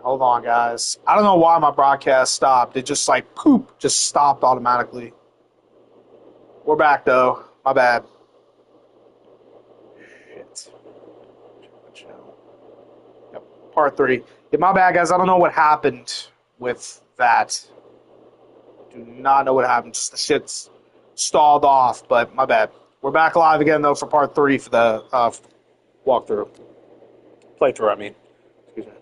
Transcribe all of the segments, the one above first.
Hold on, guys. I don't know why my broadcast stopped. It just like poop, just stopped automatically. We're back though. My bad. Shit. Yep. Part three. Yeah, my bad, guys. I don't know what happened with that. Do not know what happened. Just the shit's stalled off, but my bad. We're back live again though for part three for the walkthrough. Playthrough, I mean. Excuse me.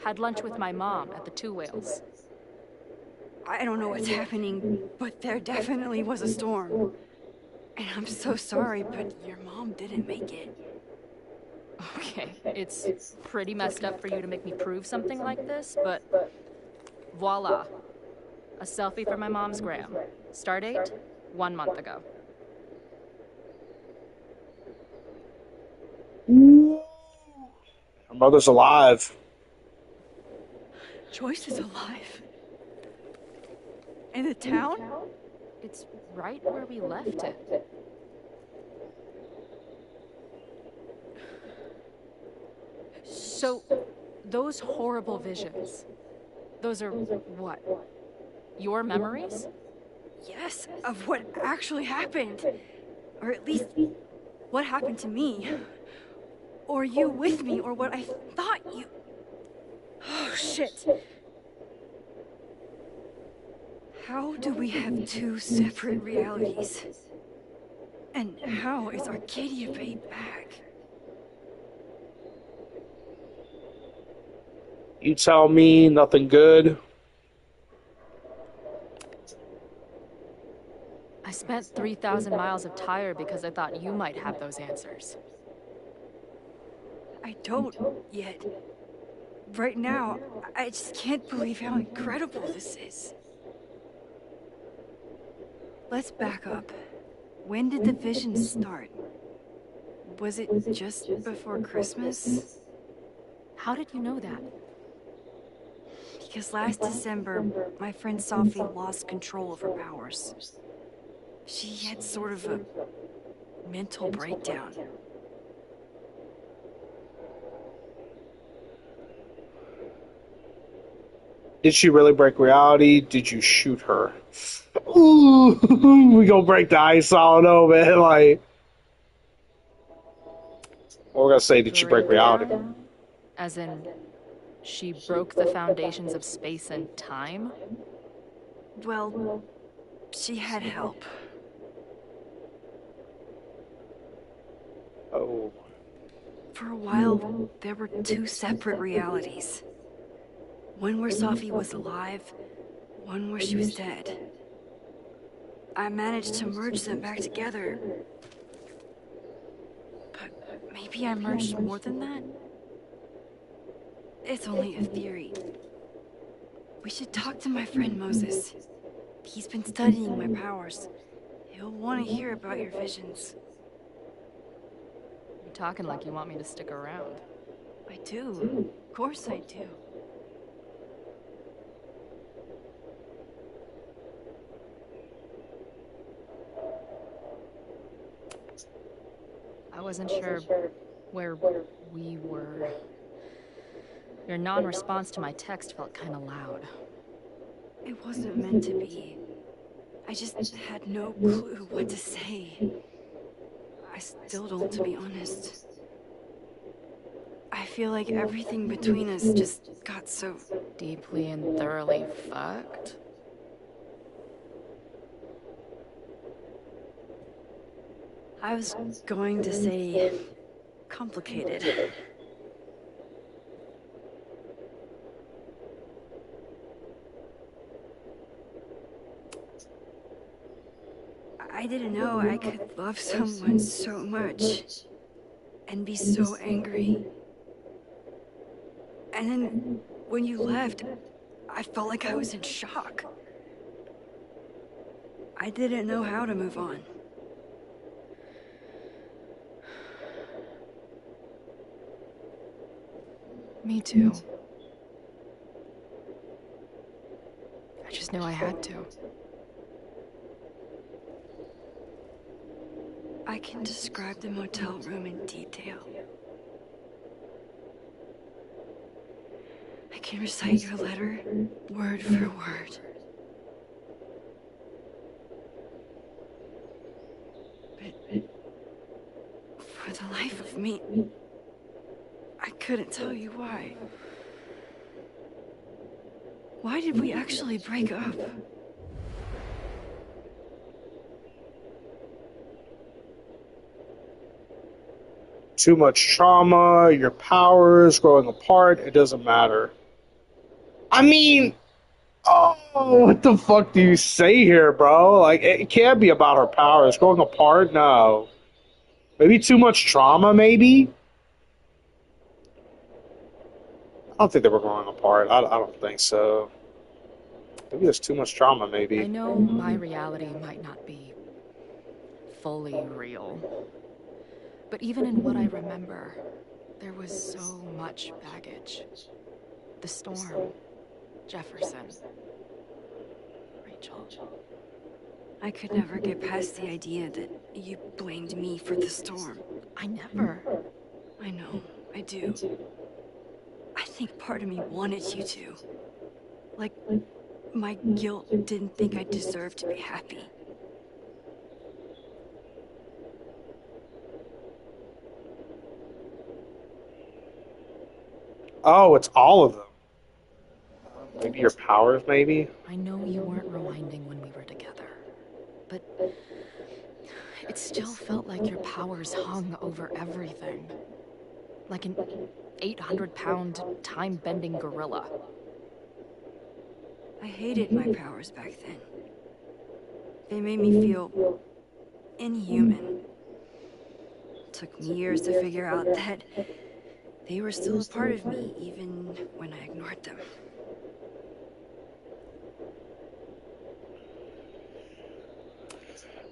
Had lunch with my mom at the Two Whales. I don't know what's happening, but there definitely was a storm. And I'm so sorry, but your mom didn't make it. Okay, it's pretty messed up for you to make me prove something like this, but voila. A selfie for my mom's gram. Stardate, 1 month ago. Her mother's alive. Joyce is alive. In the town? It's right where we left it. So, those horrible visions, those are what? Your memories? Yes, of what actually happened. Or at least, what happened to me. Or you with me, or what I thought you... Oh, shit. How do we have two separate realities? And how is Arcadia Bay back? You tell me nothing good. I spent 3,000 miles of tire because I thought you might have those answers. I don't yet. Right now, I just can't believe how incredible this is. Let's back up. When did the visions start? Was it just before Christmas? How did you know that? Because last December, my friend Sophie lost control of her powers. She had sort of a mental breakdown. Did she really break reality? Did you shoot her? Ooh, we gonna break the ice. I don't know, man. Like, what we're gonna say? Did she break reality? Breakdown? As in, she broke the foundations of space and time? Well, she had help. Oh, For a while, there were two separate realities. One where Sophie was alive, one where she was dead. I managed to merge them back together. But maybe I merged more than that? It's only a theory. We should talk to my friend Moses. He's been studying my powers. He'll want to hear about your visions. You're talking like you want me to stick around. I do. Of course I do. I wasn't sure where we were. Your non-response to my text felt kind of loud. It wasn't meant to be. I just had no clue what to say. I still don't, to be honest. I feel like everything between us just got so... Deeply and thoroughly fucked? I was going to say... complicated. I didn't know I could love someone so much and be so angry. And then when you left, I felt like I was in shock. I didn't know how to move on. Me too. I just knew I had to. I can describe the motel room in detail. I can recite your letter word for word. But for the life of me, I couldn't tell you why. Why did we actually break up? Too much trauma, your powers growing apart, it doesn't matter. I mean, oh, what the fuck do you say here, bro? Like, it can't be about her powers growing apart. No, maybe too much trauma. Maybe I don't think they were growing apart. I don't think so. Maybe there's too much trauma. I Maybe. know my reality might not be fully real, but even in what I remember, there was so much baggage. The storm, Jefferson, Rachel. I could never get past the idea that you blamed me for the storm. I never. I know, I do. I think part of me wanted you to. Like, my guilt didn't think I deserved to be happy. Oh, it's all of them. Maybe your powers. Maybe. I know you weren't rewinding when we were together, but it still felt like your powers hung over everything. Like an 800-pound, time-bending gorilla. I hated my powers back then. They made me feel inhuman. It took me years to figure out that they were still a part of me, even when I ignored them.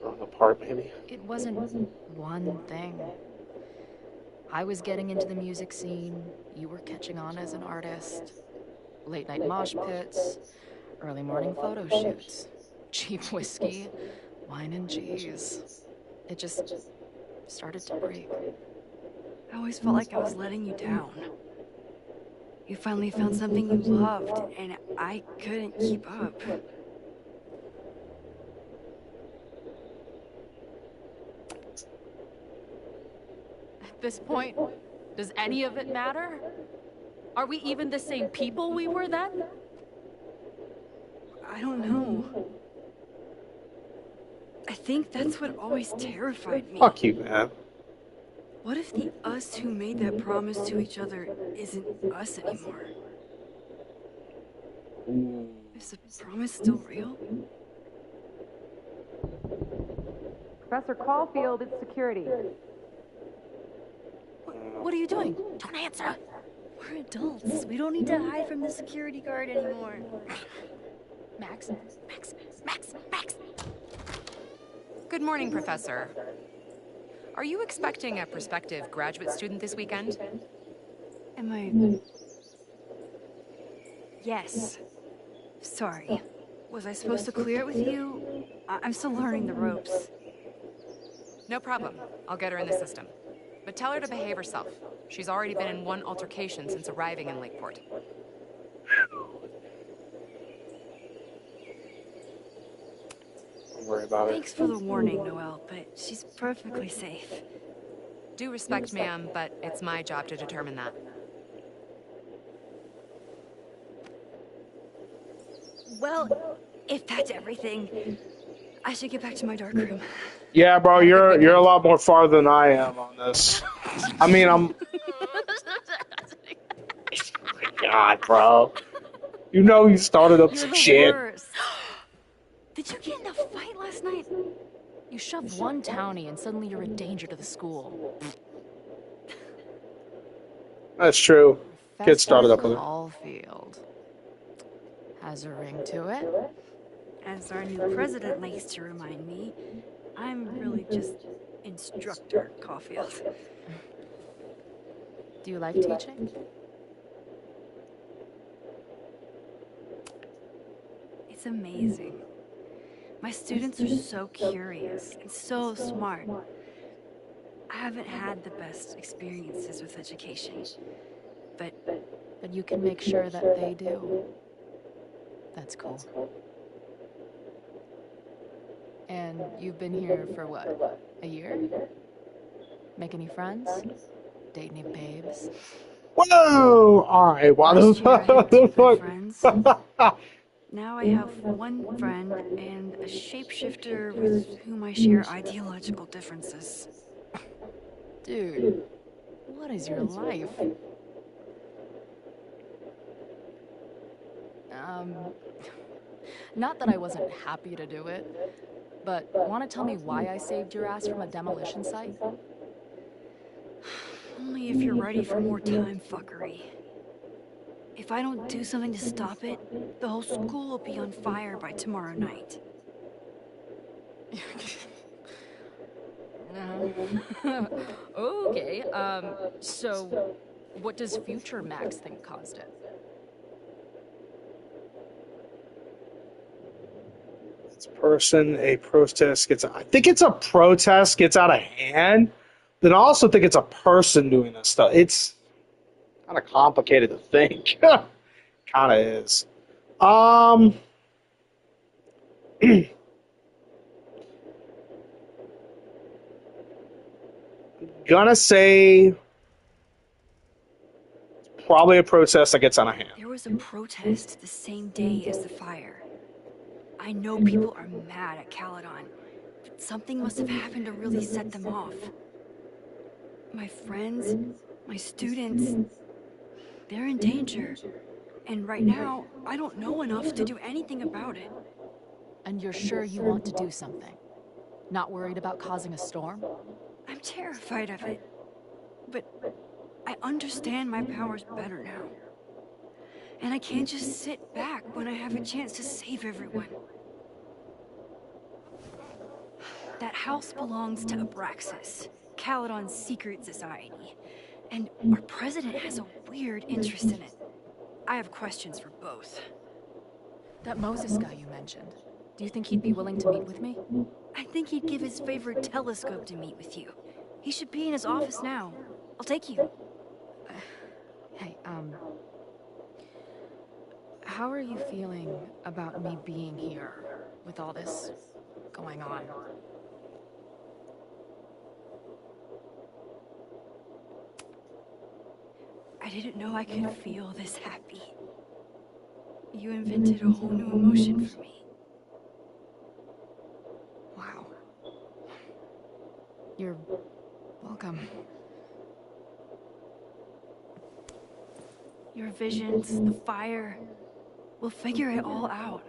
Growing apart, maybe. It wasn't one thing. I was getting into the music scene, you were catching on as an artist. Late night mosh pits, early morning photo shoots, cheap whiskey, wine and cheese. It just started to break. I always felt like I was letting you down. You finally found something you loved, and I couldn't keep up. At this point, does any of it matter? Are we even the same people we were then? I don't know. I think that's what always terrified me. Fuck you, man. What if the us who made that promise to each other isn't us anymore? Is the promise still real? Professor Caulfield, it's security. What are you doing? Don't answer. We're adults. We don't need to hide from the security guard anymore. Max. Good morning, Professor. Are you expecting a prospective graduate student this weekend? Am I... Yes. Sorry. Was I supposed to clear it with you? I'm still learning the ropes. No problem. I'll get her in the system. But tell her to behave herself. She's already been in one altercation since arriving in Lakeport. Don't worry about it. Thanks for the warning, Noelle, but she's perfectly safe. Due respect, ma'am, but it's my job to determine that. Well, if that's everything, I should get back to my dark room. Yeah, bro, you're a lot more farther than I am on this. I mean, I'm. God, bro. You know you started up You're some the shit. worst. Did you get in a fight last night? You shove one townie and suddenly you're a danger to the school. That's true. Kid started up with it. Caulfield. Has a ring to it. As our new president likes to remind me, I'm really just Instructor Caulfield. Do you like teaching? It's amazing. My students are so curious and so smart. I haven't had the best experiences with education, but but you can make sure that they do. That's cool. And you've been here for what? A year? Make any friends? Date any babes? Whoa! Alright, why Last year I had 2 good friends. the Now I have 1 friend and a shapeshifter with whom I share ideological differences. Dude, what is your life? Not that I wasn't happy to do it, but want to tell me why I saved your ass from a demolition site? Only if you're ready for more time fuckery. If I don't do something to stop it, the whole school will be on fire by tomorrow night. Okay, so what does future Max think caused it? a protest gets, I think it's a protest gets out of hand, then I also think it's a person doing this stuff. It's kind of complicated to think. Kind of is. Gonna say probably a protest that gets out of hand. There was a protest the same day as the fire. I know people are mad at 𝓛𝓲𝓿𝓮𝓥𝓵𝓰, but something must have happened to really set them off. My friends, my students, they're in danger. And right now, I don't know enough to do anything about it. And you're sure you want to do something? Not worried about causing a storm? I'm terrified of it. But I understand my powers better now. And I can't just sit back when I have a chance to save everyone. That house belongs to Abraxas, 𝓛𝓲𝓿𝓮𝓥𝓵𝓰's secret society. And our president has a weird interest in it. I have questions for both. That Moses guy you mentioned, do you think he'd be willing to meet with me? I think he'd give his favorite telescope to meet with you. He should be in his office now. I'll take you. Hey, how are you feeling about me being here with all this going on? I didn't know I could feel this happy. You invented a whole new emotion for me. Wow. You're welcome. Your visions, the fire, we'll figure it all out.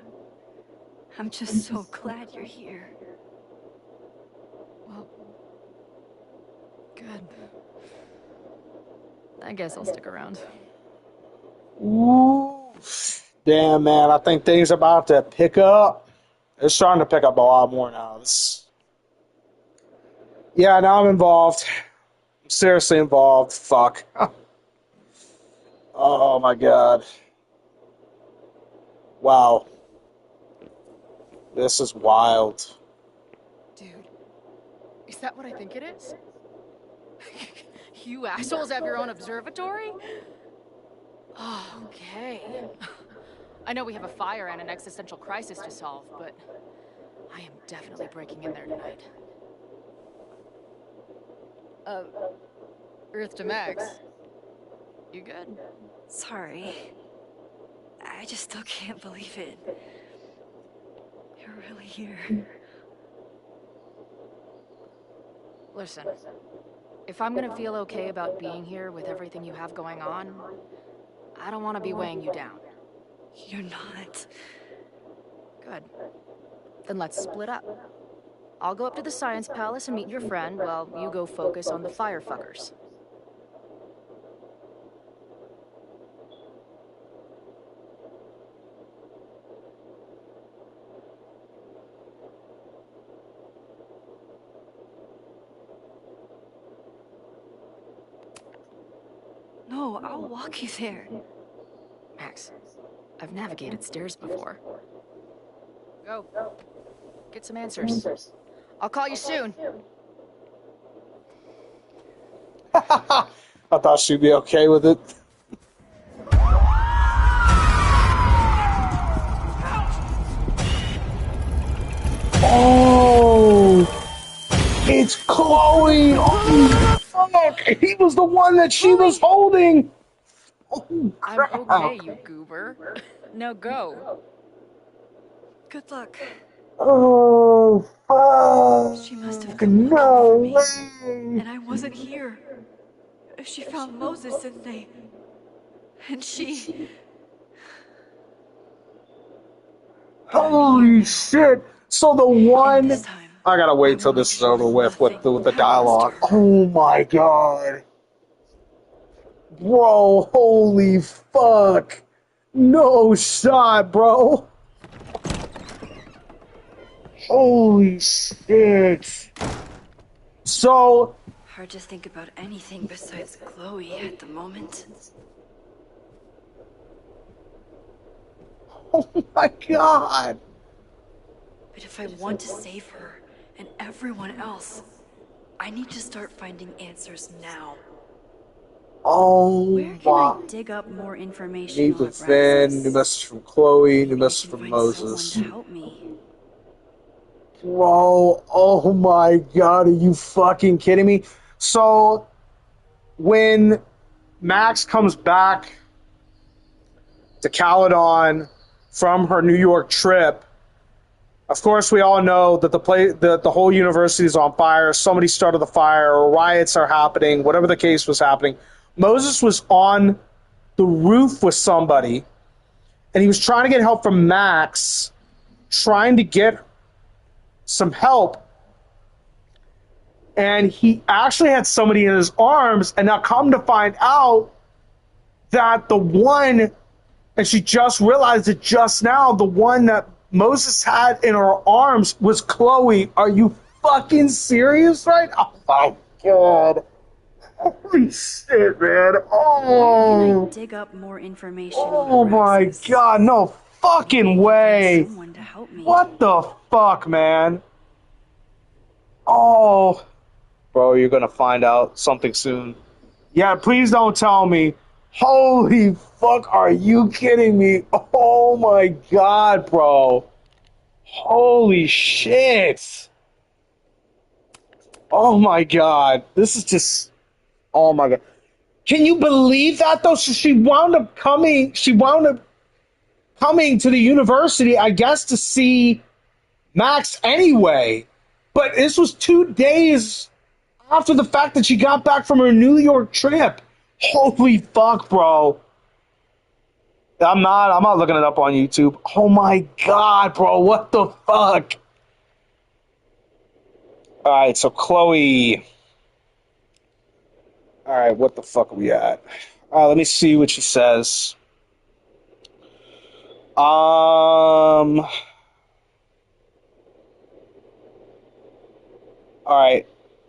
I'm just so glad you're here. Well, good. I guess I'll stick around. Ooh. Damn, man, I think things are about to pick up. It's starting to pick up a lot more now. Yeah, now I'm involved. I'm seriously involved. Fuck. Oh, my God. Wow. This is wild. Dude, is that what I think it is? You assholes have your own observatory? Oh, okay. I know we have a fire and an existential crisis to solve, but I am definitely breaking in there tonight. Earth to Max. You good? Sorry. I just still can't believe it. You're really here. Listen, if I'm gonna feel okay about being here with everything you have going on, I don't want to be weighing you down. You're not. Good. Then let's split up. I'll go up to the Science Palace and meet your friend while you go focus on the firefuckers. No, I'll walk you there. Max, I've navigated stairs before. Go. Get some answers. I'll call you soon. I thought she'd be okay with it. Chloe! Oh, fuck! He was the one that she was holding! Oh, crap. I'm okay, you goober. Now go. Good luck. Oh, fuck! She must have come No looking for me. way! And I wasn't here. She found Moses and she... Holy shit! So the one... this time, I gotta wait till this is over with the dialogue. Oh my god. Bro, holy fuck. No shot, bro. Holy shit. So, Hard to think about anything besides Chloe at the moment. oh my god. But if I want to save her and everyone else, I need to start finding answers now. Oh Where can my. I dig up more information Need on with Finn, Abraxas? new message from Chloe, new Maybe I message can from find Moses. someone to help me. Bro, oh my god, are you fucking kidding me? So, when Max comes back to Caledon from her New York trip, of course we all know that the whole university is on fire. Somebody started the fire, or riots are happening, whatever the case was happening. Moses was on the roof with somebody, and he was trying to get help from Max, trying to get some help, and he actually had somebody in his arms, and now come to find out that the one, and she just realized it just now, the one that Moses had in her arms was Chloe. Are you fucking serious right now? Oh my god. Holy shit, man. Where can Oh. I dig up more information Oh on my Abraxas? god, no fucking Maybe I can way. find someone to help me. What the fuck, man? Oh. Bro, you're gonna find out something soon. Yeah, please don't tell me. Holy fuck, are you kidding me? Oh my god, bro. Holy shit. Oh my god. This is just... Oh my god. Can you believe that, though? So she wound up coming to the university, I guess, to see Max anyway. But this was 2 days after the fact that she got back from her New York trip. Holy fuck, bro. I'm not looking it up on YouTube. Oh my god, bro. What the fuck? Alright, so Chloe. Alright, what the fuck are we at? Alright, let me see what she says. Alright.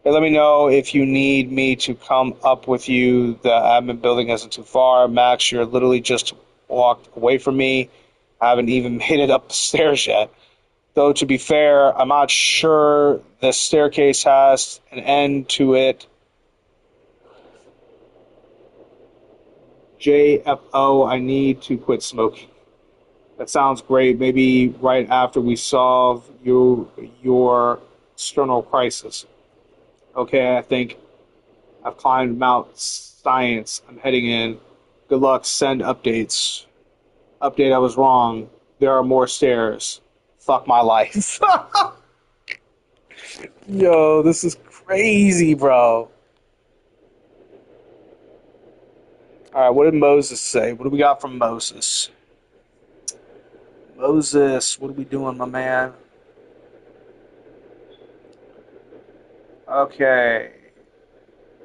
Let me know if you need me to come up with you. The admin building isn't too far. Max, you're literally just walked away from me. I haven't even made it up the stairs yet. Though, to be fair, I'm not sure the staircase has an end to it. JFO, I need to quit smoking. That sounds great. Maybe right after we solve your external crisis. Okay, I think I've climbed Mount Science. I'm heading in. Good luck. Send updates. Update, I was wrong. There are more stairs. Fuck my life. Yo, this is crazy, bro. Alright, what did Moses say? What do we got from Moses? Moses, what are we doing, my man? Okay.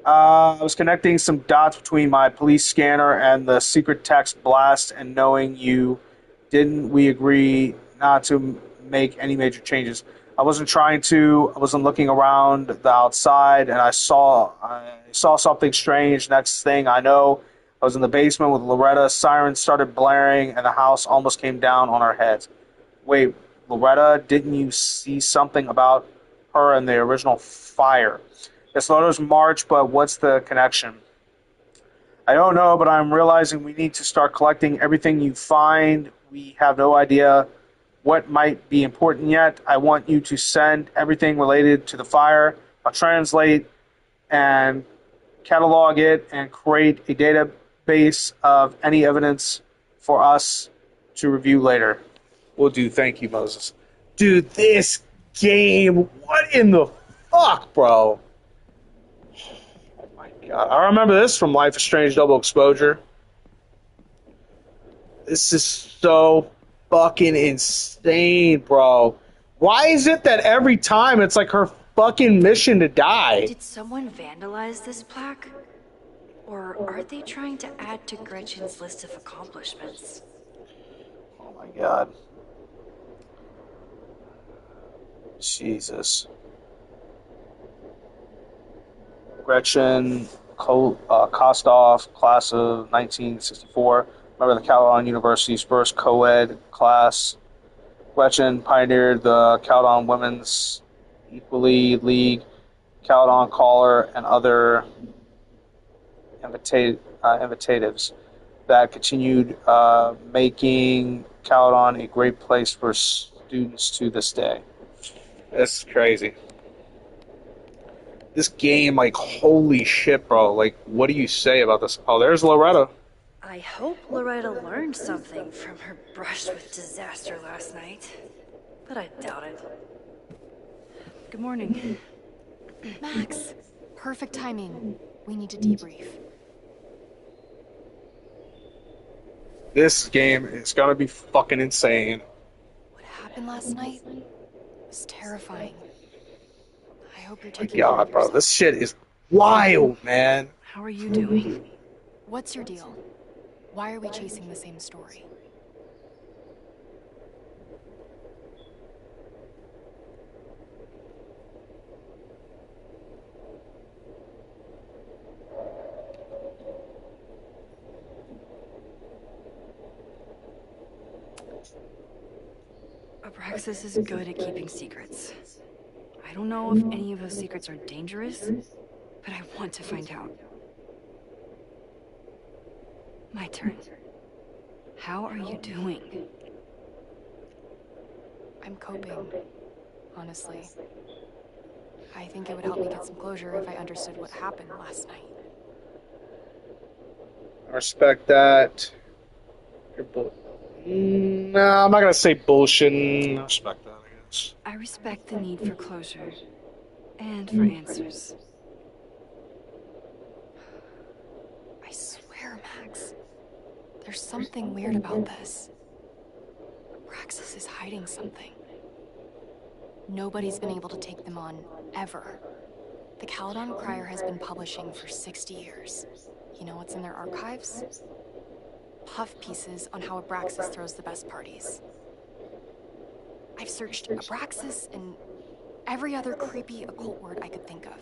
I was connecting some dots between my police scanner and the secret text blast, and knowing you didn't, we agree not to make any major changes. I wasn't trying to. I wasn't looking around the outside, and I saw something strange. Next thing I know, I was in the basement with Loretta. Sirens started blaring, and the house almost came down on our heads. Wait, Loretta, didn't you see something about her in the original fire? Yes, Loto's March, but what's the connection? I don't know, but I'm realizing we need to start collecting everything you find. We have no idea what might be important yet. I want you to send everything related to the fire I'll translate and catalog it and create a database of any evidence for us to review later. Will do. Thank you, Moses. Dude, this game, what in the fuck, bro? Oh my god. I remember this from Life is Strange Double Exposure. This is so fucking insane, bro. Why is it that every time it's like her fucking mission to die? Did someone vandalize this plaque? Or are they trying to add to Gretchen's list of accomplishments? Oh my god. Jesus. Gretchen Kostoff, class of 1964. Member of the Caledon University's first co-ed class. Gretchen pioneered the Caledon Women's Equality League, Caledon Caller, and other invitatives that continued making Caledon a great place for students to this day. This is crazy. This game, like, holy shit, bro. Like, what do you say about this? Oh, there's Loretta. I hope Loretta learned something from her brush with disaster last night. But I doubt it. Good morning. Max, perfect timing. We need to debrief. This game is gonna be fucking insane. What happened last night was terrifying. I hope you're My taking care God, of bro. yourself. This shit is wild, man. How are you doing? What's your deal? Why are we chasing the same story? Abraxas is good at keeping secrets. I don't know if any of those secrets are dangerous, but I want to find out. My turn. How are you doing? I'm coping, honestly. I think it would help me get some closure if I understood what happened last night. I respect that. No, I'm not gonna say bullshit. I respect that, I guess. I respect the need for closure and for answers. I swear, Max, there's something weird about this. Abraxas is hiding something. Nobody's been able to take them on, ever. The Caledon Crier has been publishing for 60 years. You know what's in their archives? Puff pieces on how Abraxas throws the best parties. I've searched Abraxas and every other creepy occult word I could think of.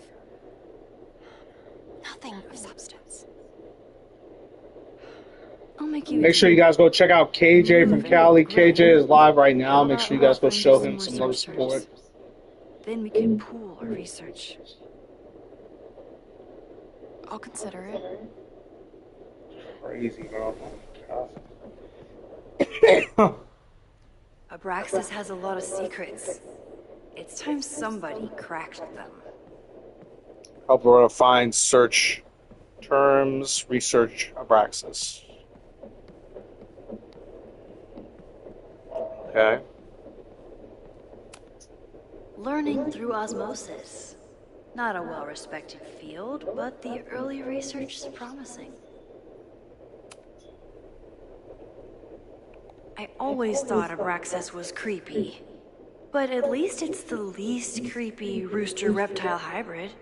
Nothing of substance. I'll make you. Make sure you guys go check out KJ from Cali. KJ is live right now. Make sure you guys go show him some love and support. Then we can pool our research. I'll consider it. Crazy, bro. Abraxas has a lot of secrets. It's time somebody cracked them. Help her find search terms, research Abraxas. Okay. Learning through osmosis. Not a well-respected field, but the early research is promising. I always thought Abraxas was creepy. But at least it's the least creepy rooster-reptile hybrid.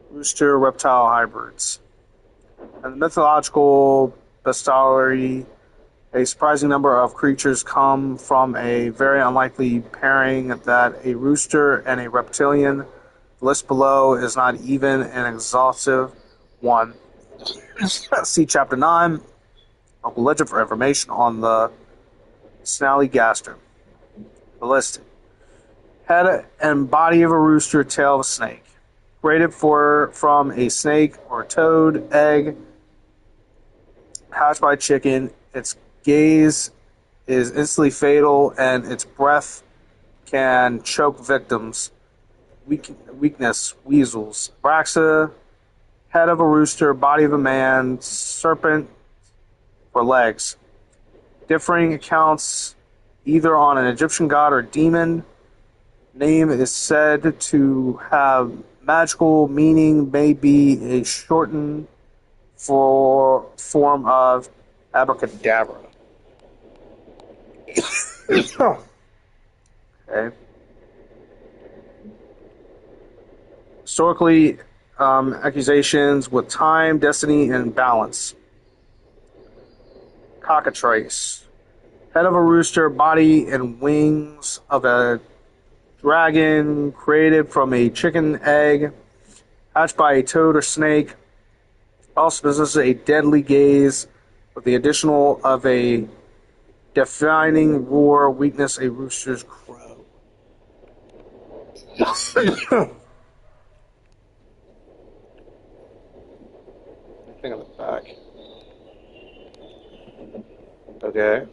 Rooster-reptile hybrids. And the mythological bestiality, a surprising number of creatures come from a very unlikely pairing that a rooster and a reptilian. The list below is not even an exhaustive one. See Chapter 9 of the Legend for information on the 𝓛𝓲𝓿𝓮𝓥𝓵. The list. Head and body of a rooster, tail of a snake. Created from a snake or toad egg hatched by a chicken. Its gaze is instantly fatal, and its breath can choke victims. Weakness, weasels. Abraxa, head of a rooster, body of a man, serpent for legs. Differing accounts either on an Egyptian god or demon. Name is said to have magical meaning, may be a shortened form of abracadabra. Okay. Historically, accusations with time, destiny, and balance. Cockatrice. Head of a rooster, body and wings of a dragon, created from a chicken egg, hatched by a toad or snake. Also possesses a deadly gaze with the additional of a defining roar, weakness, a rooster's crow. Thing on the back. Okay.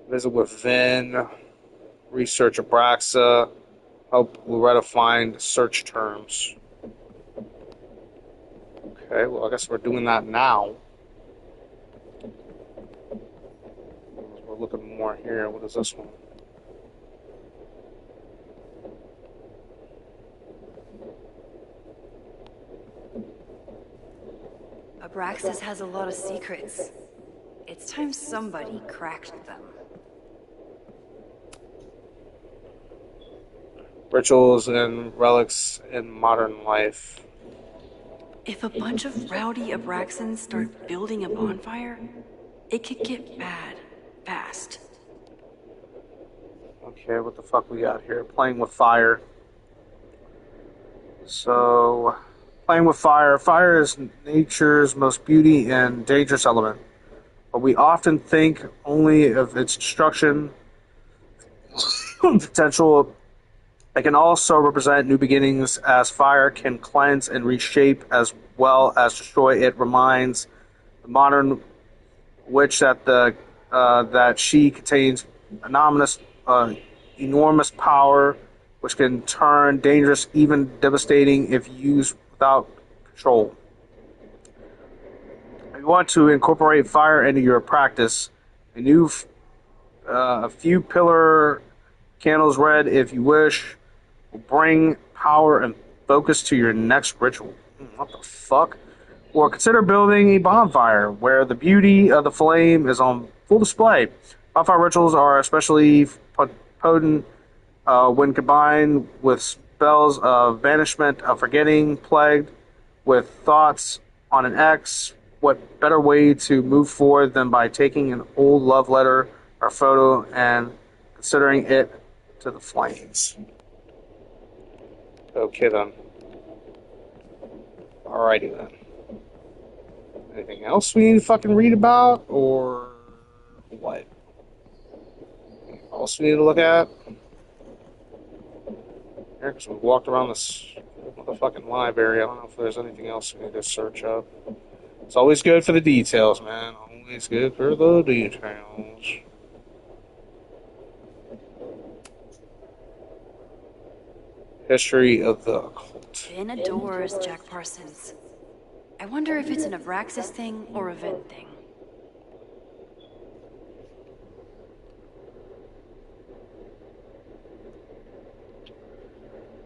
Visit with Vin. Research Abraxa. Help Loretta find search terms. Okay, well, I guess we're doing that now. We're looking more here. What is this one? Abraxas has a lot of secrets. It's time somebody cracked them. Rituals and relics in modern life. If a bunch of rowdy Abraxans start building a bonfire, it could get bad fast. Okay, what the fuck we got here? Playing with fire. So, playing with fire. Fire is nature's most beauty and dangerous element. But we often think only of its destruction potential. It can also represent new beginnings, as fire can cleanse and reshape as well as destroy. It reminds the modern witch that she contains enormous power, which can turn dangerous, even devastating, if used without control. If you want to incorporate fire into your practice, a few pillar candles red, if you wish, will bring power and focus to your next ritual. What the fuck? Or consider building a bonfire where the beauty of the flame is on full display. Bonfire rituals are especially potent when combined with spells of banishment, of forgetting, plagued with thoughts on an ex. What better way to move forward than by taking an old love letter or photo and considering it to the flames? Okay then. Alrighty then. Anything else we need to fucking read about, or what? Anything else we need to look at? Yeah, because we walked around this motherfucking library. I don't know if there's anything else we need to search up. It's always good for the details, man. Always good for the details. History of the occult. Vin adores Jack Parsons. I wonder if it's an Abraxas thing or a Vin thing.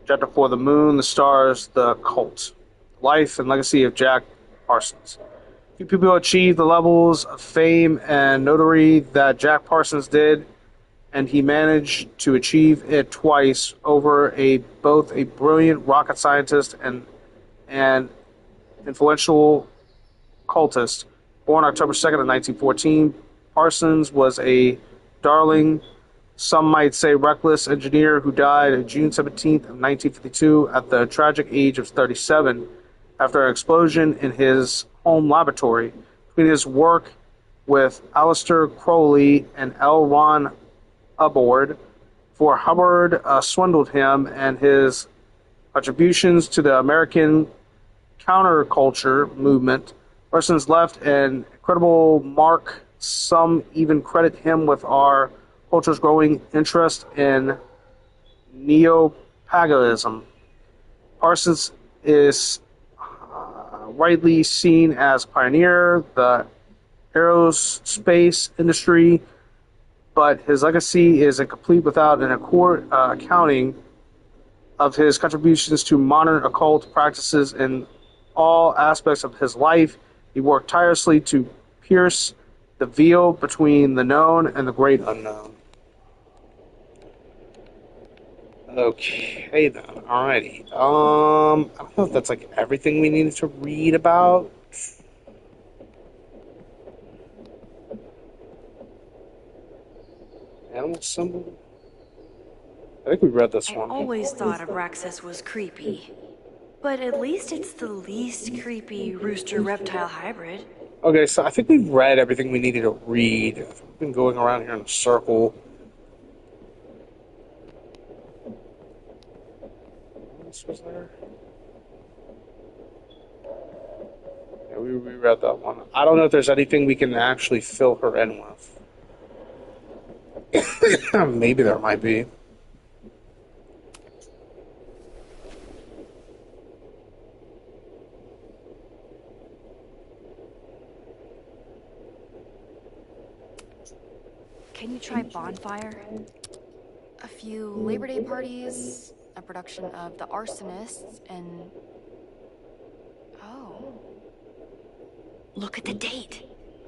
Chapter 4, The Moon, the Stars, the Occult. Life and Legacy of Jack Parsons. Few people achieve the levels of fame and notoriety that Jack Parsons did, and he managed to achieve it twice over both a brilliant rocket scientist and an influential cultist. Born October 2nd of 1914, Parsons was a darling, some might say reckless engineer who died on June 17th of 1952 at the tragic age of 37 after an explosion in his home laboratory. Between his work with Aleister Crowley and L. Ron Hubbard, for Hubbard swindled him, and his contributions to the American counterculture movement, Parsons left an incredible mark Some even credit him with our culture's growing interest in neo-paganism. Parsons is rightly seen as a pioneer the aerospace industry, but his legacy is incomplete without an accounting of his contributions to modern occult practices in all aspects of his life. He worked tirelessly to pierce the veil between the known and the great unknown. Okay, then. Alrighty. I don't know if that's like everything we needed to read about. Animal symbol? I think we read this one. I always thought Abraxas was creepy. But at least it's the least creepy rooster-reptile hybrid. Okay, so I think we've read everything we needed to read. We've been going around here in a circle. What else was there? Yeah, we reread that one. I don't know if there's anything we can actually fill her in with. Maybe there might be. Can you try Bonfire? A few Labor Day parties, a production of The Arsonists, and... Oh. Look at the date.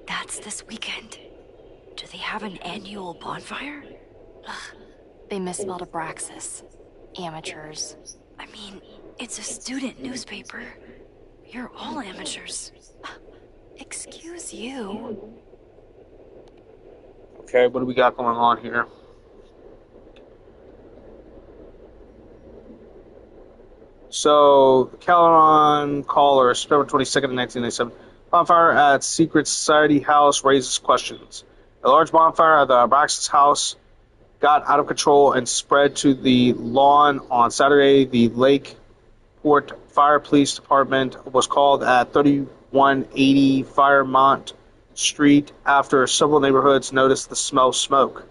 That's this weekend. Do they have an annual bonfire? Ugh, they misspelled Abraxas. Amateurs. I mean, it's a student newspaper. You're all amateurs. Excuse you. Okay, what do we got going on here? So, Calderon caller, September 22nd, 1997. Bonfire at Secret Society House raises questions. A large bonfire at the Abraxas house got out of control and spread to the lawn on Saturday. The Lakeport Fire Police Department was called at 3180 Firemont Street after several neighborhoods noticed the smell of smoke.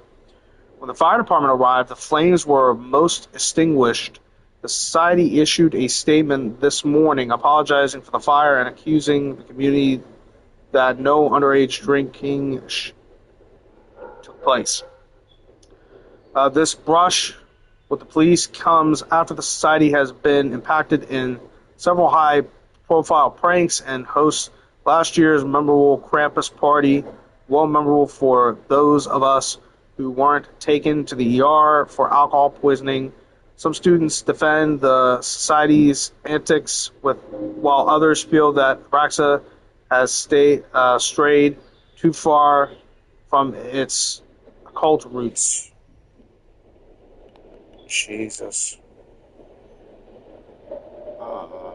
When the fire department arrived, the flames were most extinguished. The society issued a statement this morning apologizing for the fire and accusing the community that no underage drinking took place. This brush with the police comes after the society has been impacted in several high-profile pranks and hosts last year's memorable Krampus party, well memorable for those of us who weren't taken to the ER for alcohol poisoning. Some students defend the society's antics, while others feel that Abraxas has strayed too far from its occult roots. Jesus.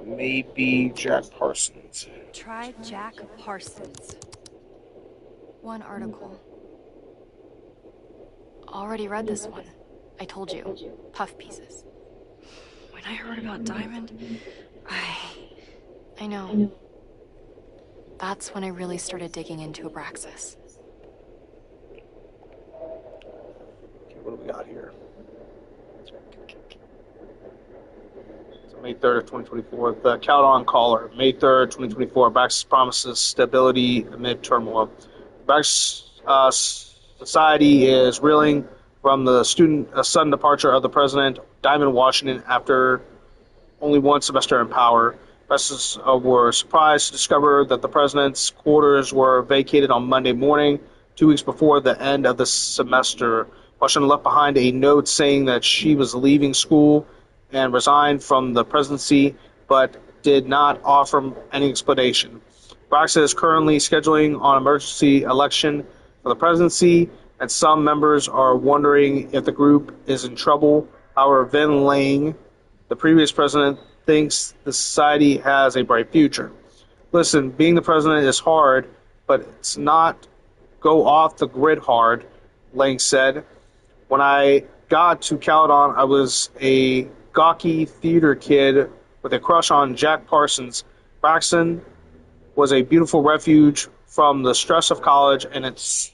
Maybe Jack Parsons. Try Jack Parsons. One article. Already read this one. I told you. Puff pieces. When I heard about Diamond, I know. That's when I really started digging into Abraxas. Okay, what do we got here? So May 3rd of 2024. The Calderon caller. May 3rd, 2024. Abraxas promises stability amid turmoil. Abraxas society is reeling from the sudden departure of the president, Diamond Washington, after only one semester in power. Investors were surprised to discover that the president's quarters were vacated on Monday morning, 2 weeks before the end of the semester. Washington left behind a note saying that she was leaving school and resigned from the presidency, but did not offer any explanation. Abraxas is currently scheduling an emergency election for the presidency, and some members are wondering if the group is in trouble. However, 𝓛𝓲𝓿𝓮, the previous president, thinks the society has a bright future. Listen, being the president is hard, but it's not go off the grid hard, Lang said. When I got to Caledon, I was a gawky theater kid with a crush on Jack Parsons. Braxton was a beautiful refuge from the stress of college and its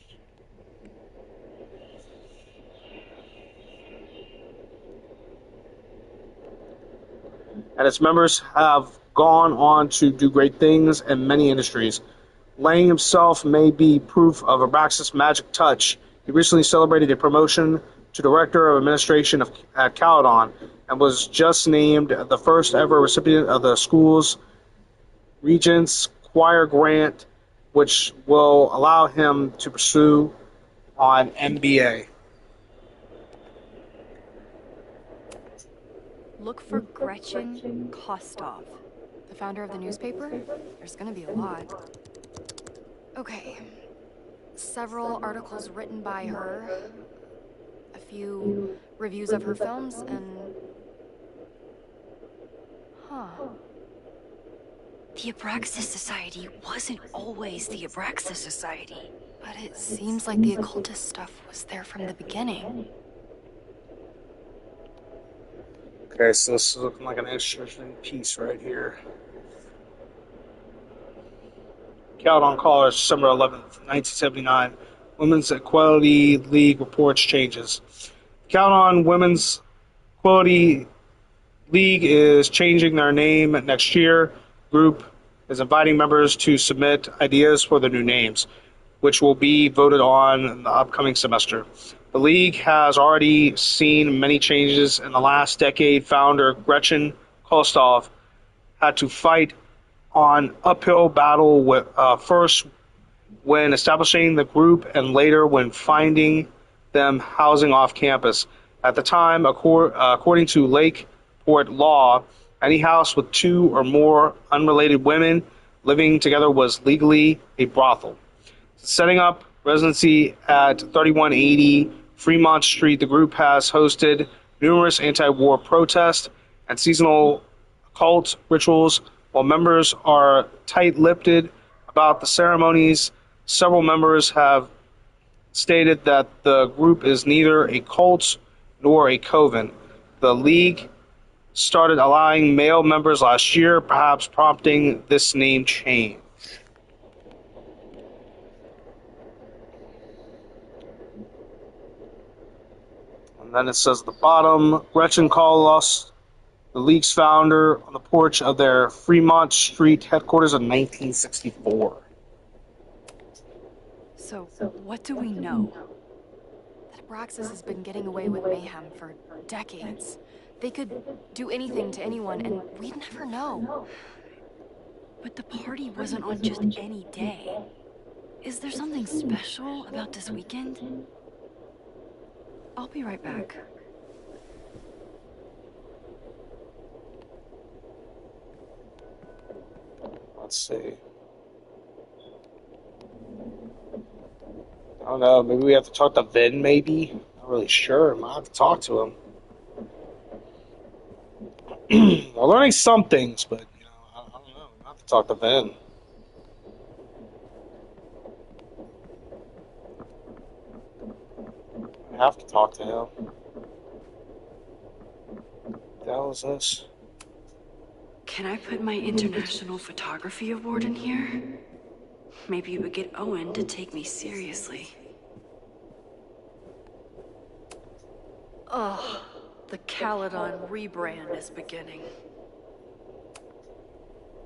members have gone on to do great things in many industries. Lang himself may be proof of Abraxas' magic touch. He recently celebrated a promotion to Director of Administration at 𝓛𝓲𝓿𝓮𝓥𝓵𝓰 and was just named the first ever recipient of the school's Regents Choir Grant, which will allow him to pursue an MBA. Look for 𝓛𝓥𝓔, The founder of the newspaper? There's gonna be a lot. Okay. Several articles written by her, a few reviews of her films, and... The Abraxas Society wasn't always the Abraxas Society. But it seems like the occultist stuff was there from the beginning. Okay, so this is looking like an interesting piece right here. 𝓛𝓲𝓿𝓮𝓥𝓵𝓰 College, December 11th, 1979. Women's Equality League reports changes. 𝓛𝓲𝓿𝓮 Women's Equality League is changing their name next year. Group is inviting members to submit ideas for the new names, which will be voted on in the upcoming semester. The league has already seen many changes in the last decade. Founder Gretchen Kostov had to fight an uphill battle with, first when establishing the group and later when finding them housing off campus. At the time, according to Lakeport law, any house with two or more unrelated women living together was legally a brothel. Setting up residency at 3180 Fremont Street, the group has hosted numerous anti-war protests and seasonal occult rituals. While members are tight-lipped about the ceremonies, several members have stated that the group is neither a cult nor a coven. The league started allowing male members last year, perhaps prompting this name change. And then it says at the bottom, Gretchen Kostov, the league's founder, on the porch of their Fremont Street headquarters in 1964. So, what do we know? That Abraxas has been getting away with mayhem for decades. They could do anything to anyone, and we'd never know. But the party wasn't on just any day. Is there something special about this weekend? I'll be right back. Let's see. I don't know, maybe we have to talk to Vin, maybe? Not really sure. I might have to talk to him. We're learning some things, but, I don't know. I have to talk to Vin. I have to talk to him. What the hell is this? Can I put my International Photography Award in here? Maybe it would get Owen to take me seriously. Ugh, the 𝓛𝓲𝓿𝓮𝓥𝓵𝓰 rebrand is beginning.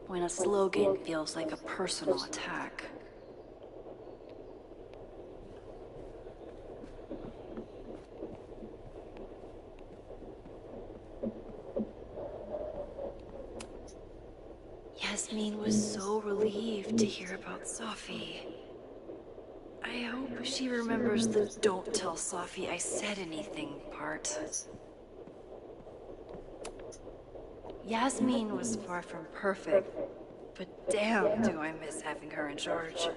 When a slogan feels like a personal attack. Yasmin was so relieved to hear about Safi. I hope she remembers the "don't tell Safi I said anything" part. Yasmin was far from perfect, but damn do I miss having her in charge.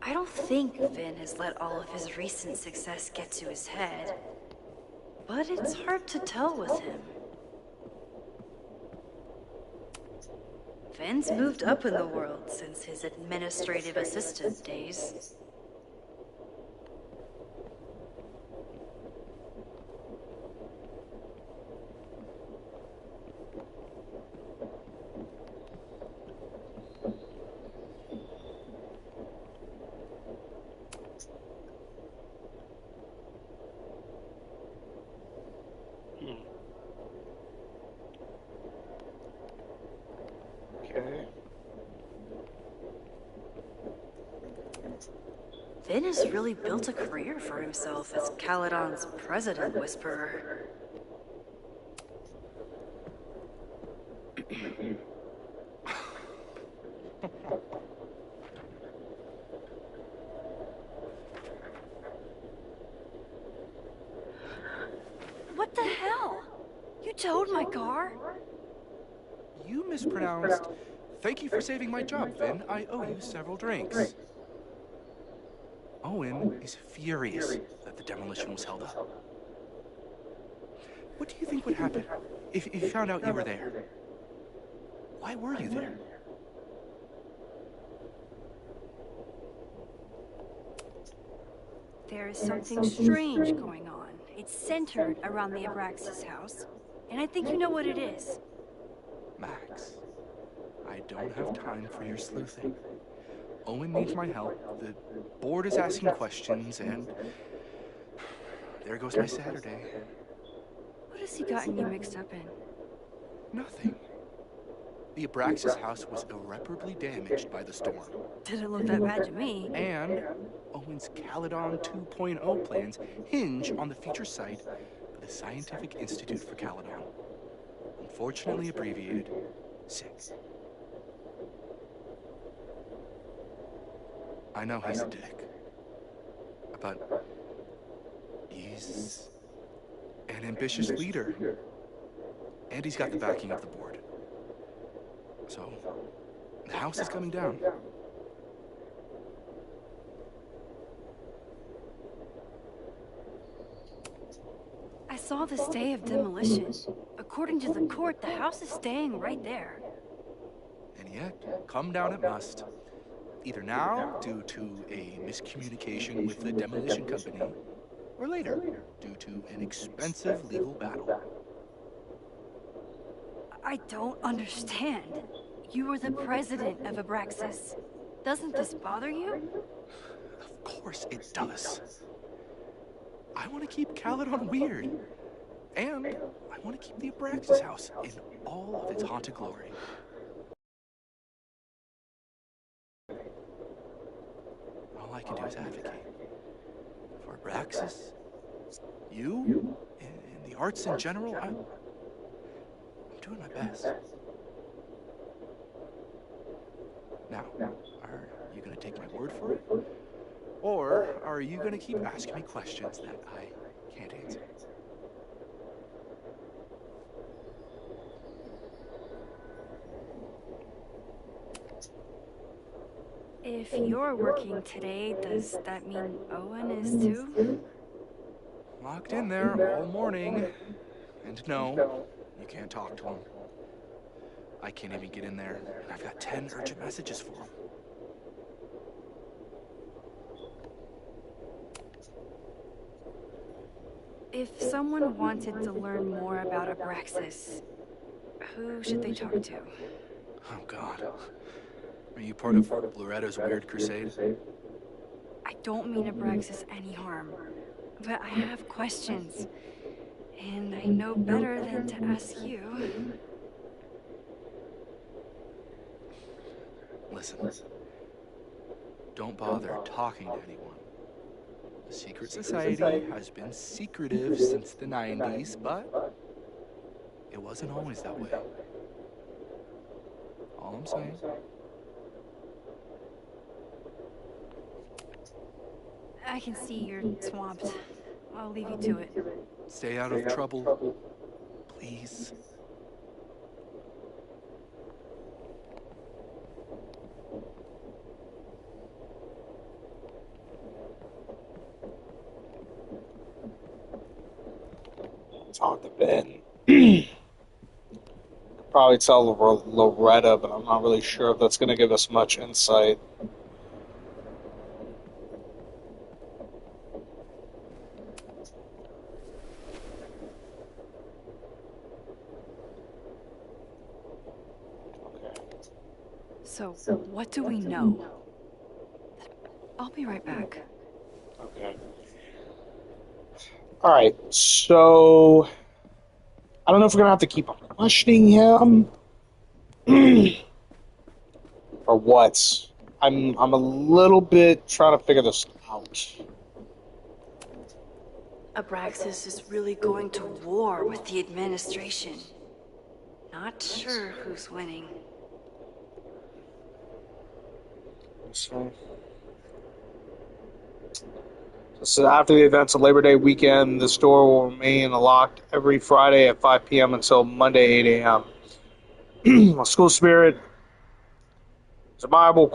I don't think Vin has let all of his recent success get to his head, but it's hard to tell with him. Vin's moved up in the world since his administrative assistant days. Finn has really built a career for himself as 𝓛𝓥𝓥𝓮's president whisperer. What the hell? You towed my car? You mispronounced. Thank you for saving my job, Finn. I owe you several drinks. Owen is furious that the demolition was held up. What do you think would happen if you found out you were there? Why were you there? There is something strange going on. It's centered around the 𝓛𝓥𝓔 house, and I think you know what it is. Max, I don't have time for your sleuthing. Owen needs my help, the board is asking questions, and there goes my Saturday. What has he gotten you mixed up in? Nothing. The 𝓛𝓥𝓔 house was irreparably damaged by the storm. Didn't look that bad to me. And Owen's 𝓛𝓥𝓿 2.0 plans hinge on the future site of the Scientific Institute for 𝓛𝓥𝓿. Unfortunately abbreviated SICK. I know he's a dick, but he's an ambitious leader, and he's got the backing of the board. So, the house is coming down. I saw the stay of demolition. According to the court, the house is staying right there. And yet, come down it must. Either now, due to a miscommunication with the demolition company, or later, due to an expensive legal battle. I don't understand. You were the president of 𝓛𝓥𝓔. Doesn't this bother you? Of course it does. I want to keep 𝓛𝓥𝓿 weird. And I want to keep the 𝓛𝓥𝓔 house in all of its haunted glory. All I can do is advocate. For 𝓛𝓥𝓔, you, and the arts in general, I'm doing my best. Now, are you going to take my word for it? Or are you going to keep asking me questions that I can't answer? If you're working today, does that mean Owen is too? Locked in there all morning. And no, you can't talk to him. I can't even get in there, and I've got 10 urgent messages for him. If someone wanted to learn more about 𝓛𝓥𝓔, who should they talk to? Oh, God. Are you part of Loretta's weird crusade? I don't mean 𝓛𝓥𝓔 any harm, but I have questions, and I know better than to ask you. Listen. Don't bother talking to anyone. The secret society has been secretive since the 90s, but it wasn't always that way. All I'm saying. I can see you're swamped. I'll leave you to it. Stay out of trouble, please. Talk to Ben. Probably tell Loretta, but I'm not really sure if that's going to give us much insight. So, what do we know? I'll be right back. Okay. All right, so I don't know if we're gonna have to keep on questioning him or what. I'm a little bit trying to figure this out. out. Abraxas is really going to war with the administration. Not sure who's winning. So after the events of Labor Day weekend, the store will remain locked every Friday at 5 p.m. until Monday 8 a.m. School spirit is admirable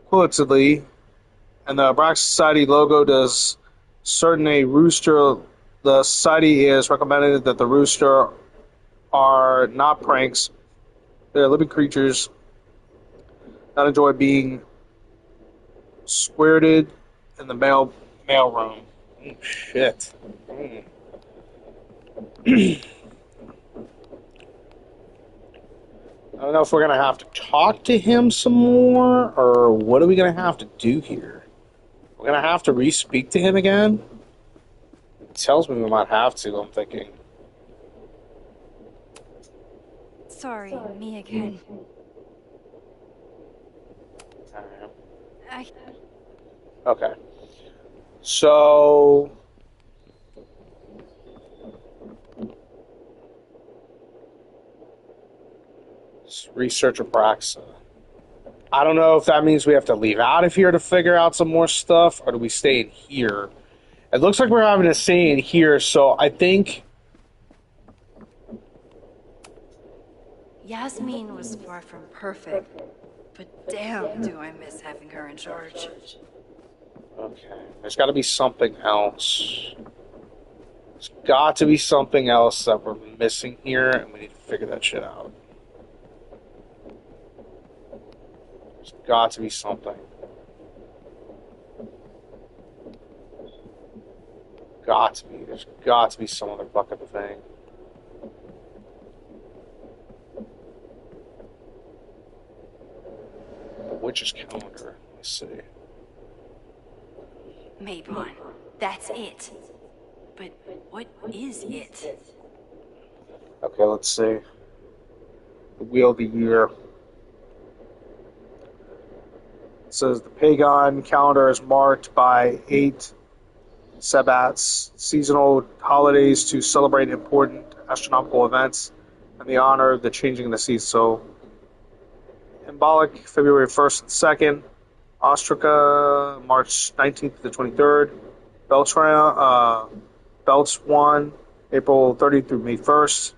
qualitatively, and the Abraxas Society logo does certain a rooster. The society is recommended that the rooster are not pranks. They're living creatures that enjoy being squirted in the mail room. Oh, shit. I don't know if we're going to have to talk to him some more, or what are we going to have to do here? We're going to have to re-speak to him again? It tells me we might have to, I'm thinking. Sorry, me again. Okay. So... research Abraxa. I don't know if that means we have to leave out of here to figure out some more stuff, or do we stay in here? It looks like we're having to stay in here, so I think... Yasmin was far from perfect, but damn do I miss having her in charge. Okay, there's got to be something else. There's got to be something else that we're missing here, and we need to figure that shit out. There's got to be something. Got to be. There's got to be some other fucking thing. The witch's calendar. Let's see. Maybon, that's it. But what is it? Okay, let's see. The Wheel of the Year. It says the pagan calendar is marked by 8 sabbats, seasonal holidays to celebrate important astronomical events in the honor of the changing of the seasons. So, Symbolic, February 1st and 2nd. Ostraca, March 19th to the 23rd. Beltran, April 30th through May 1st.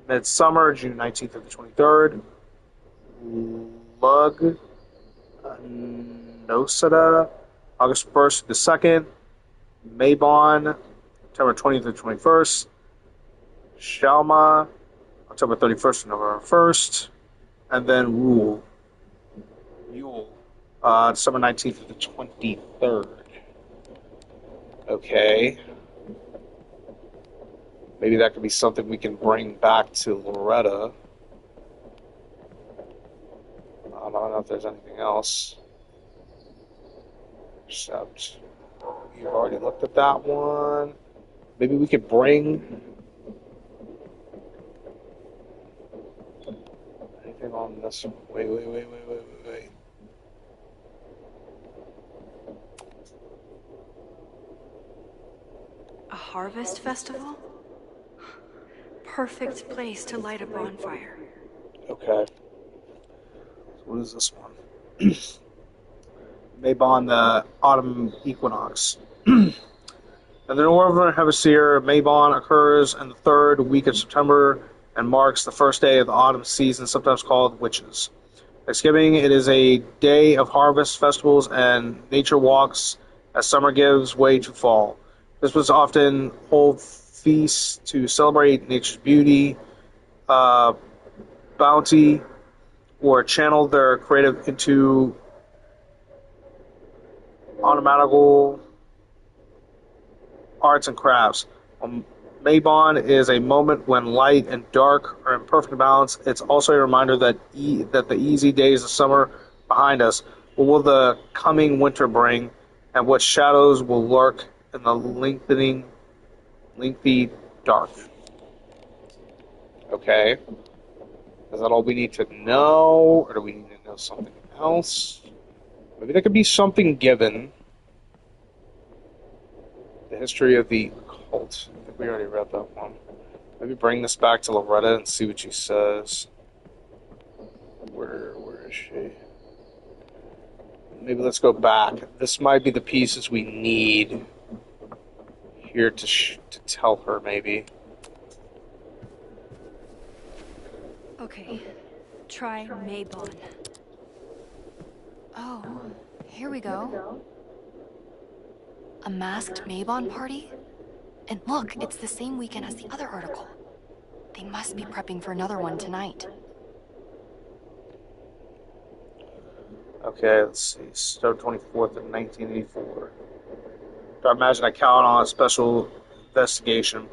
Midsummer, June 19th to the 23rd. Lug, Nosada, August 1st to the 2nd. Maybon, September 20th to the 21st. Shalma, October 31st to November 1st. And then Yule, December 19th to the 23rd. Okay. Maybe that could be something we can bring back to Loretta. I don't know if there's anything else. Except you've already looked at that one. Maybe we could bring anything on this one. Wait. A harvest festival? Perfect place to light a bonfire. Okay. So what is this one? Maybon, the autumn equinox. In the northern hemisphere, Maybon occurs in the third week of September and marks the first day of the autumn season, sometimes called Witches. Thanksgiving, it is a day of harvest festivals and nature walks as summer gives way to fall. This was often hold feasts to celebrate nature's beauty, bounty, or channel their creative into ornamental arts and crafts. Maybon is a moment when light and dark are in perfect balance. It's also a reminder that that the easy days of summer behind us. What will the coming winter bring, and what shadows will lurk in the lengthy dark? Okay. Is that all we need to know, or do we need to know something else? Maybe there could be something given. The history of the cult. I think we already read that one. Maybe bring this back to Loretta and see what she says. Where is she? Maybe let's go back. This might be the pieces we need here to tell her, maybe. Okay, try Maybon. Oh, here we go. A masked Maybon party? And look, it's the same weekend as the other article. They must be prepping for another one tonight. Okay, let's see. Start 24th of 1984. I imagine I count on a special investigation.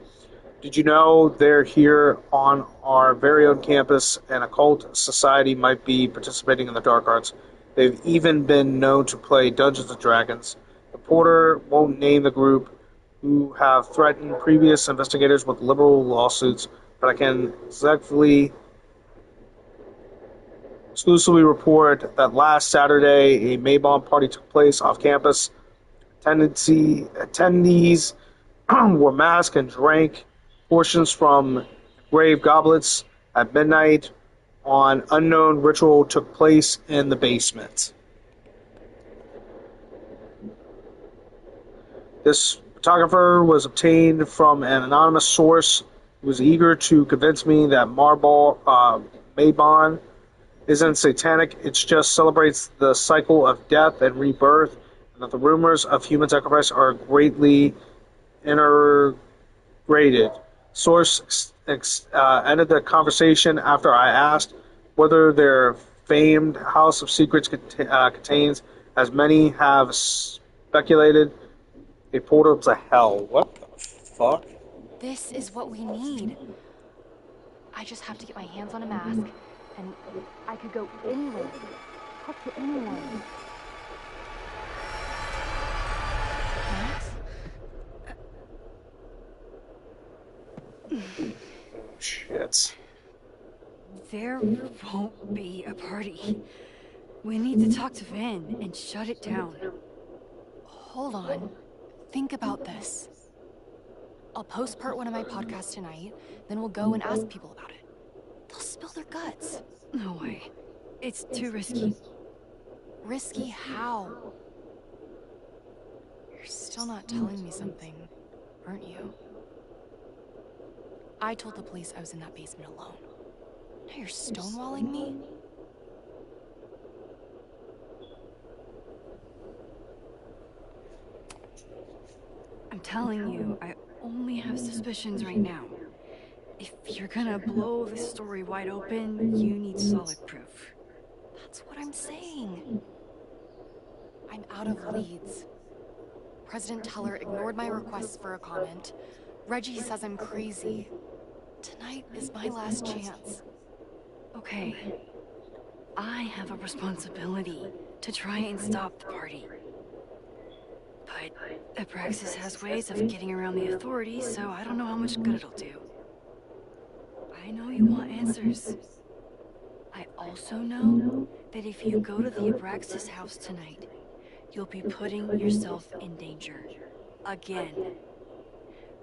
Did you know they're here on our very own campus and a cult society might be participating in the dark arts? They've even been known to play Dungeons and Dragons. The porter won't name the group who have threatened previous investigators with liberal lawsuits, but I can exclusively report that last Saturday a Maybon party took place off campus. Attendees were masked and drank portions from grave goblets at midnight. An unknown ritual took place in the basement. This photographer was obtained from an anonymous source who was eager to convince me that Maybon isn't satanic, it just celebrates the cycle of death and rebirth, and that the rumors of human sacrifice are greatly integrated. Source ended the conversation after I asked whether their famed House of Secrets contains, as many have speculated, a portal to hell. What the fuck? This is what we need. I just have to get my hands on a mask, and I could go anywhere, talk to anyone. Max? Shit. There won't be a party. We need to talk to Vin and shut it down. Hold on. Think about this. I'll post part 1 of my podcast tonight, then we'll go and ask people about it. They'll spill their guts. No way. It's too risky. Risky how? You're still not telling me something, aren't you? I told the police I was in that basement alone. Now you're stonewalling me? I'm telling you, I only have suspicions right now. If you're gonna blow this story wide open, you need solid proof. That's what I'm saying. I'm out of leads. President Teller ignored my requests for a comment. Reggie says I'm crazy. Tonight is my last chance. Okay. I have a responsibility to try and stop the party. But Abraxas has ways of getting around the authorities, so I don't know how much good it'll do. I know you want answers. I also know that if you go to the Abraxas house tonight, you'll be putting yourself in danger. Again.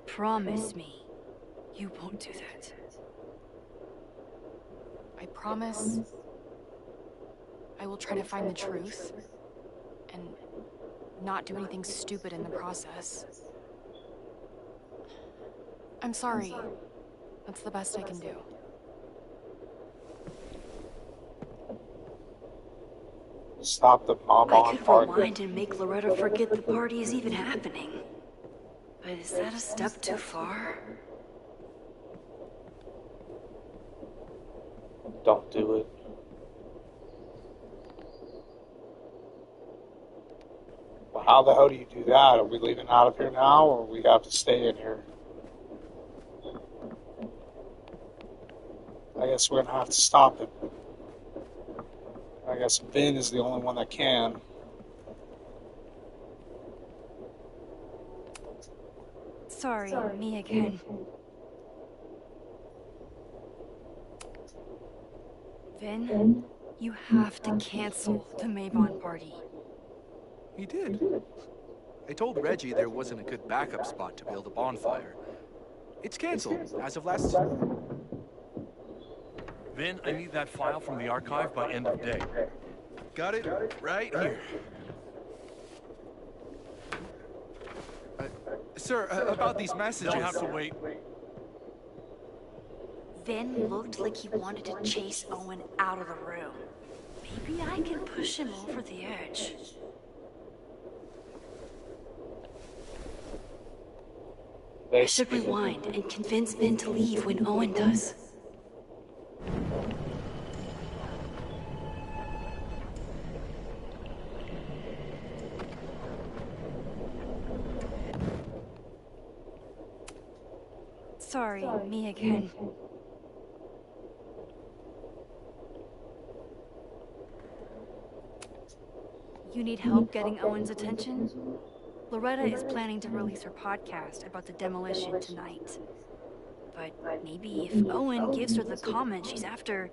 Promise me you won't do that. I promise I will try to find the truth and not do anything stupid in the process. I'm sorry. That's the best I can do. Stop the mob I on could party. rewind and make Loretta forget the party is even happening. But is that a step too far? Don't do it. Well, how the hell do you do that? Are we leaving out of here now, or we have to stay in here? I guess we're gonna have to stop it. I guess Vin is the only one that can. Sorry, me again. Vin, you have to cancel the Maybon party. He did. I told Reggie there wasn't a good backup spot to build a bonfire. It's canceled as of last... Vin, I need that file from the archive by end of day. Got it right here. Sir, about these messages... They'll have to wait. Vin looked like he wanted to chase Owen out of the room. Maybe I can push him over the edge. I should rewind and convince Vin to leave when Owen does. Sorry, me again. You need help getting Owen's attention? Loretta is planning to release her podcast about the demolition tonight. But maybe if Owen gives her the comment she's after,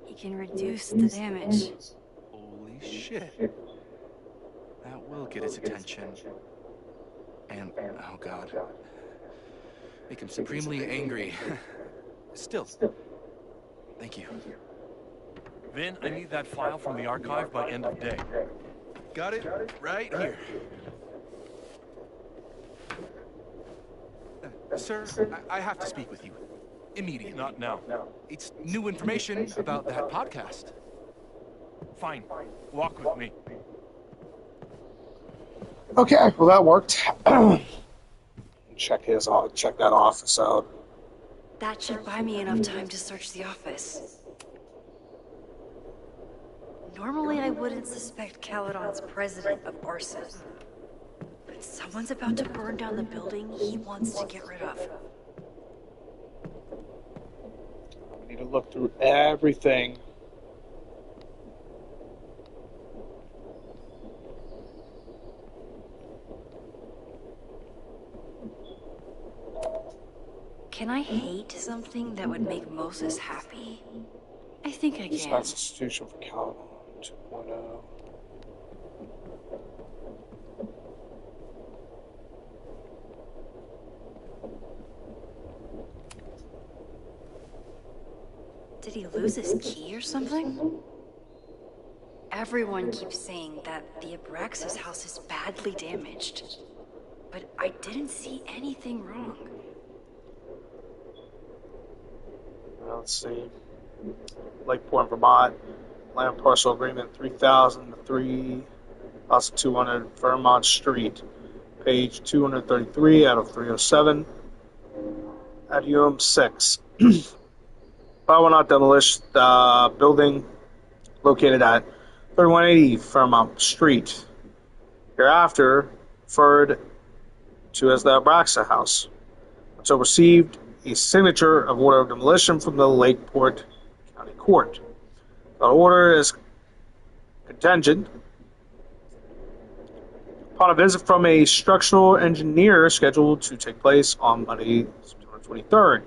he can reduce the damage. Holy shit. That will get his attention. And, oh god. Make him supremely angry. Still. Thank you. Vin, I need that file from the archive by end of day. Got it right here. Sir, I have to speak with you. Immediately. Not now. It's new information about that podcast. Fine. Walk with me. Okay, well that worked. Check that office out. That should buy me enough time to search the office. Normally I wouldn't suspect 𝓛𝓲𝓿𝓮𝓥𝓵's president of arson. But someone's about to burn down the building he wants to get rid of. We need to look through everything. Can I hate something that would make Moses happy? I think I can. Substitution for 𝓛𝓲𝓿𝓮𝓥𝓵 2.0. Did he lose his key or something? Everyone keeps saying that the 𝓛𝓥𝓔 house is badly damaged. But I didn't see anything wrong. Let's see. Lakeport, Vermont. Land parcel agreement 3003,200 Vermont Street. Page 233 out of 307. Adium 6. I will not demolish the building located at 3180 Vermont Street. Hereafter referred to as the 𝓛𝓥𝓔 House. So received a signature of order of demolition from the Lakeport County Court. The order is contingent upon a visit from a structural engineer scheduled to take place on Monday, September 23rd.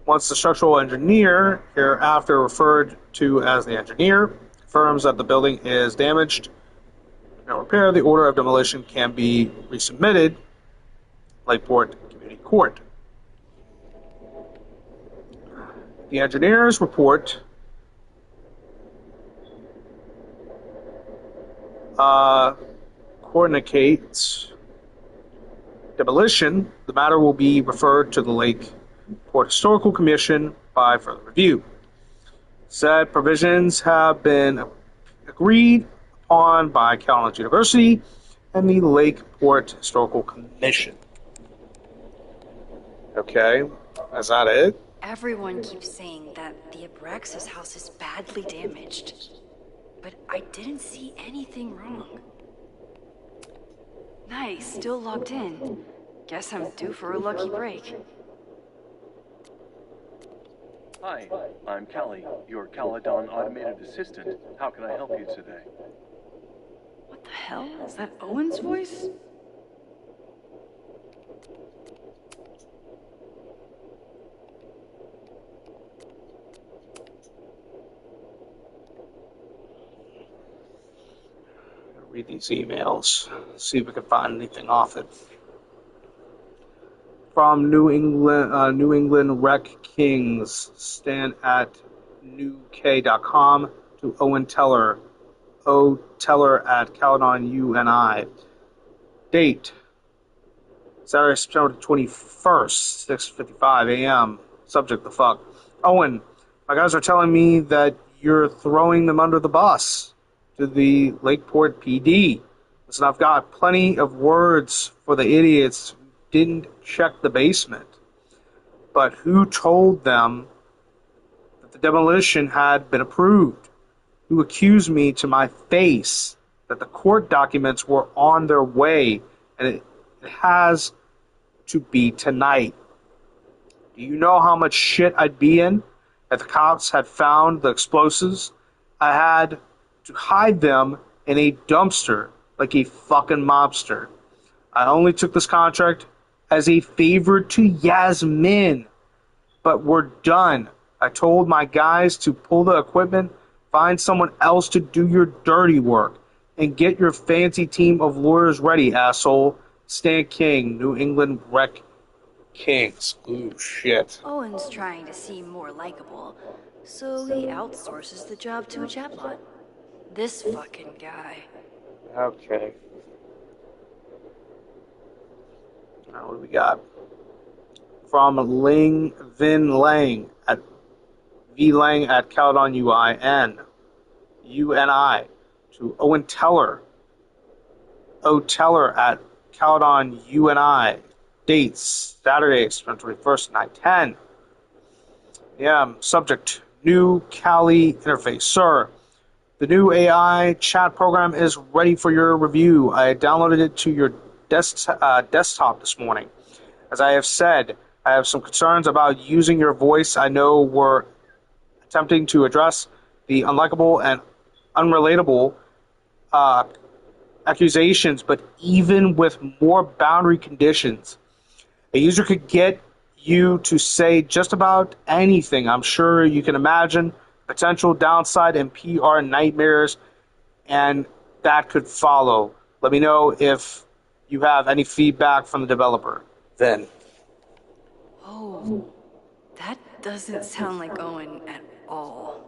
Once the structural engineer, hereafter referred to as the engineer, confirms that the building is damaged and repair, the order of demolition can be resubmitted Lakeport Community Court. The engineer's report coordinates demolition. The matter will be referred to the Lakeport Historical Commission by further review. Said provisions have been agreed upon by Cal University and the Lakeport Historical Commission. Okay, is that it? Everyone keeps saying that the 𝓛𝓥𝓔 house is badly damaged. But I didn't see anything wrong. Nice, still logged in. Guess I'm due for a lucky break. Hi, I'm Callie, your 𝓛𝓲𝓿𝓮𝓥𝓵 automated assistant. How can I help you today? What the hell? Is that Owen's voice? read these emails. See if we can find anything off it. From New England Rec Kings, Stan at newk.com to Owen Teller, O Teller at Caledon UNI. Date, Saturday, September 21st, 6:55 a.m. Subject, the fuck. Owen, my guys are telling me that you're throwing them under the bus to the Lakeport PD. Listen, I've got plenty of words for the idiots who didn't check the basement. But who told them that the demolition had been approved? Who accused me to my face that the court documents were on their way and it has to be tonight? Do you know how much shit I'd be in if the cops had found the explosives? I had to hide them in a dumpster like a fucking mobster. I only took this contract as a favor to Yasmin. But we're done. I told my guys to pull the equipment, find someone else to do your dirty work, and get your fancy team of lawyers ready, asshole. Stan King, New England Rec Kings. Ooh, shit. Owen's trying to seem more likable, so he outsources the job to a chatbot. This fucking guy. Okay. Now, what do we got? From 𝓛𝓲𝓿𝓮𝓥 at VLang at Caledon UNI to Owen Teller, O Teller at Caledon UNI. Dates, Saturday, September 21st, 9:10. Yeah, subject, new Kali interface. Sir, the new AI chat program is ready for your review. I downloaded it to your desktop this morning. As I have said, I have some concerns about using your voice. I know we're attempting to address the unlikable and unrelatable accusations, but even with more boundary conditions, a user could get you to say just about anything. I'm sure you can imagine potential downside and PR nightmares, and that could follow. Let me know if you have any feedback from the developer. Then. Oh, that doesn't sound like Owen at all.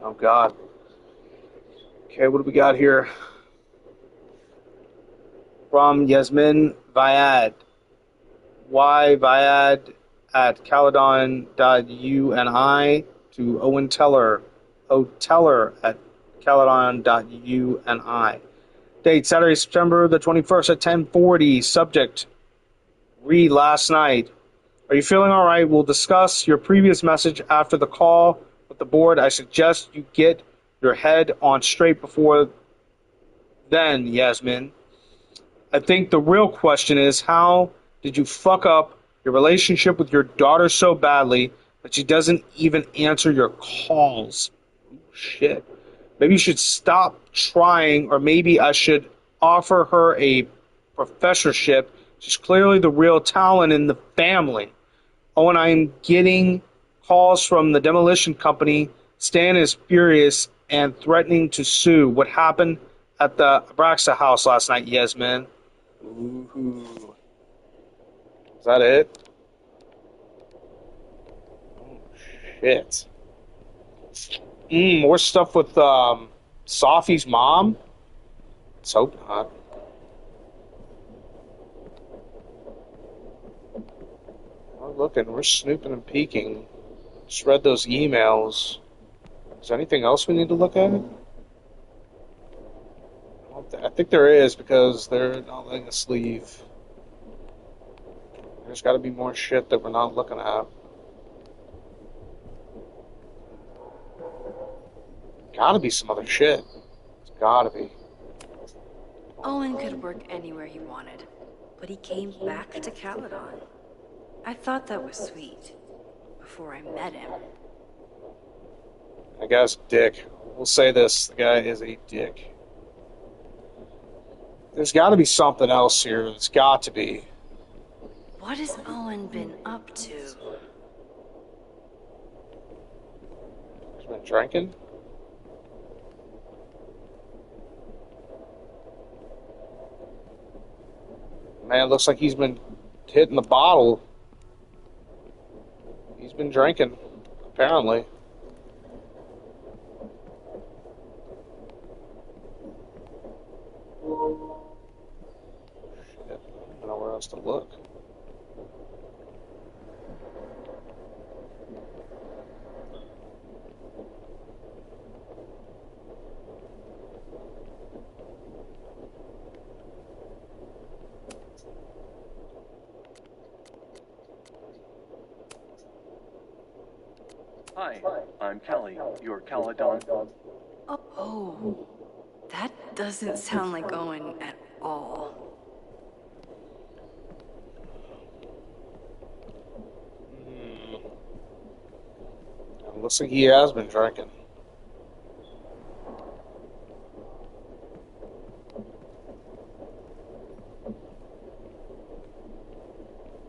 Oh, God. Okay, what do we got here? From Yasmin Vyad. Vyad at Caledon.uni to Owen Teller. O Teller at Caledon.uni. Date, Saturday, September the 21st at 10:40. Subject, read last night. Are you feeling all right? We'll discuss your previous message after the call with the board. I suggest you get your head on straight before then, Yasmin. I think the real question is, how did you fuck up your relationship with your daughter so badly that she doesn't even answer your calls? Shit. Maybe you should stop trying, or maybe I should offer her a professorship. She's clearly the real talent in the family. Oh, and I'm getting calls from the demolition company. Stan is furious and threatening to sue. What happened at the Abraxa house last night, Yasmin? Ooh. Is that it? Oh, shit. More stuff with Safi's mom? Let's hope not. We're looking, we're snooping and peeking. Just read those emails. Is there anything else we need to look at? I think there is, because they're not letting us leave. There's got to be more shit that we're not looking at. Gotta be some other shit. It's gotta be. Owen could work anywhere he wanted, but he came back to Caledon. I thought that was sweet, before I met him. That guy's a dick. We'll say this, the guy is a dick. There's gotta be something else here. There's got to be. What has Owen been up to? He's been drinking? Man, looks like he's been hitting the bottle. He's been drinking, apparently. Shit, I don't know where else to look. Hi, I'm Callie, your 𝓛𝓲𝓿𝓮𝓥𝓵𝓰. Oh, that doesn't sound like Owen at all. Looks like he has been drinking.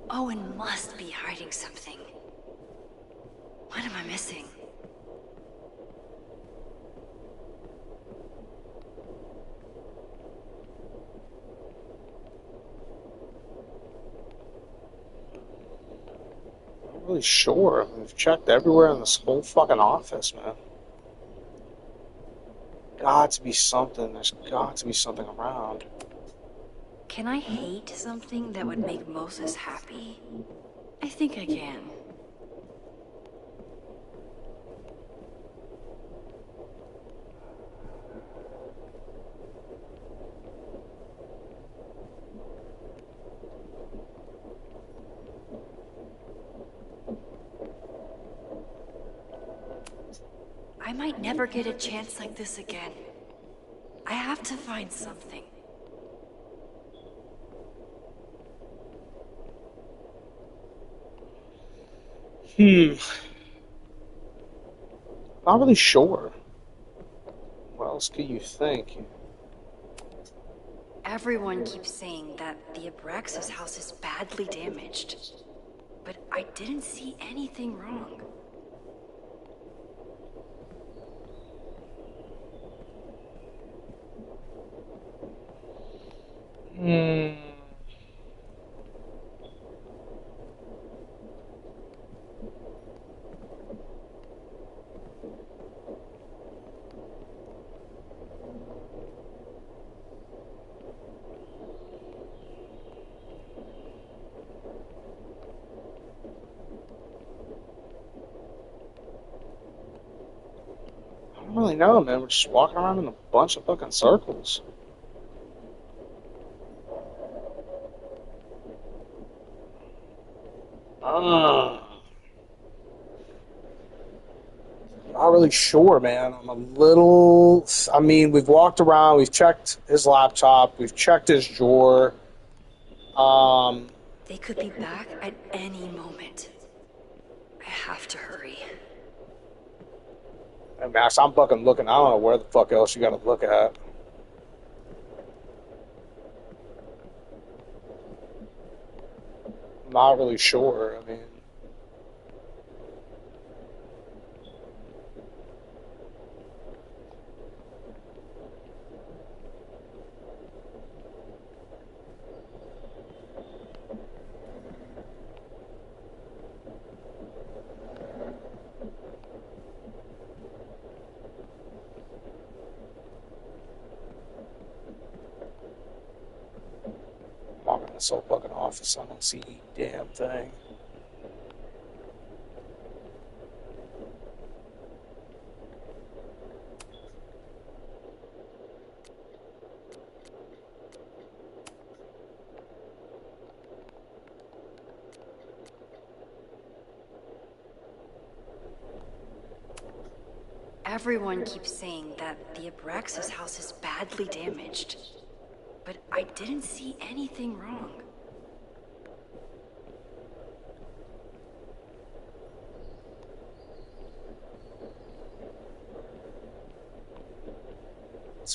Owen must be hiding something. What am I missing? I'm not really sure. We've checked everywhere in this whole fucking office, man. Got to be something. There's got to be something around. Can I hate something that would make Moses happy? I think I can. I might never get a chance like this again. I have to find something. Not really sure. What else could you think? Everyone keeps saying that the 𝓛𝓥𝓔 house is badly damaged, but I didn't see anything wrong. I don't really know, man. We're just walking around in a bunch of fucking circles. Not really sure, man. I'm a little. I mean, we've walked around. We've checked his laptop. We've checked his drawer. They could be back at any moment. I have to hurry. Hey, Max, I'm fucking looking. I don't know where the fuck else you gotta look at. I'm not really sure. I mean. Walking this whole fucking office, I don't see a damn thing. Everyone keeps saying that the 𝓛𝓥𝓔 house is badly damaged, but I didn't see anything wrong.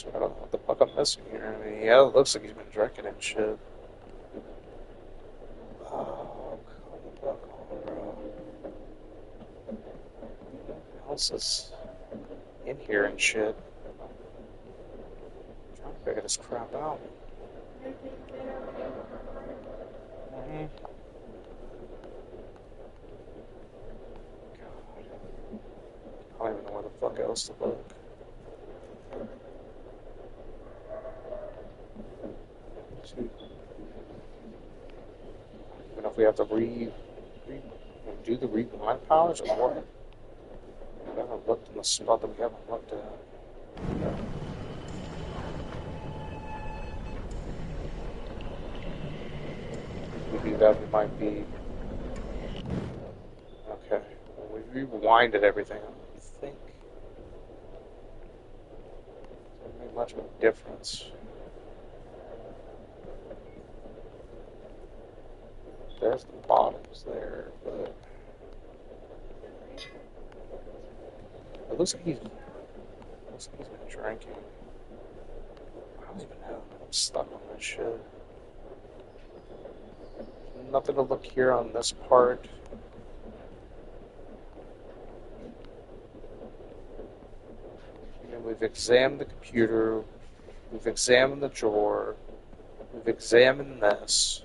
I don't know what the fuck I'm missing here. I mean, yeah, it looks like he's been drinking and shit. Oh, come the fuck on, bro. What else is in here and shit? I'm trying to figure this crap out. else to look. I don't know if we have to do the rewind powers or what. We haven't looked in the spot that we haven't looked at. If we do that, we might be... Okay. Well, we rewinded everything. I don't think it doesn't make much of a difference. There's the bottoms there, but it looks like he's been drinking. I don't even know. I'm stuck on this shit. Nothing to look here on this part. And we've examined the computer. We've examined the drawer. We've examined this.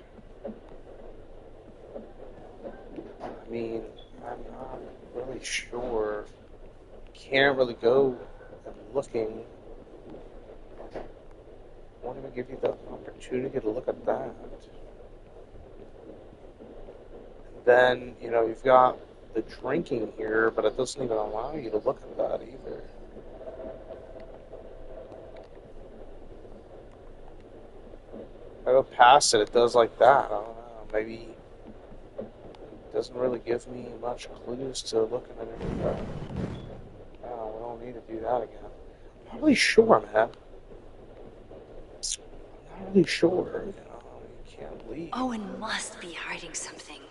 I mean, I'm not really sure. Can't really go looking. I won't even give you the opportunity to look at that. And then, you know, you've got the drinking here, but it doesn't even allow you to look at that either. If I go past it, it does like that. I don't know. Maybe it doesn't really give me much clues to looking at anything. No, we don't need to do that again. I'm not really sure, man. I'm not really sure. You know, you can't leave. Owen must be hiding something.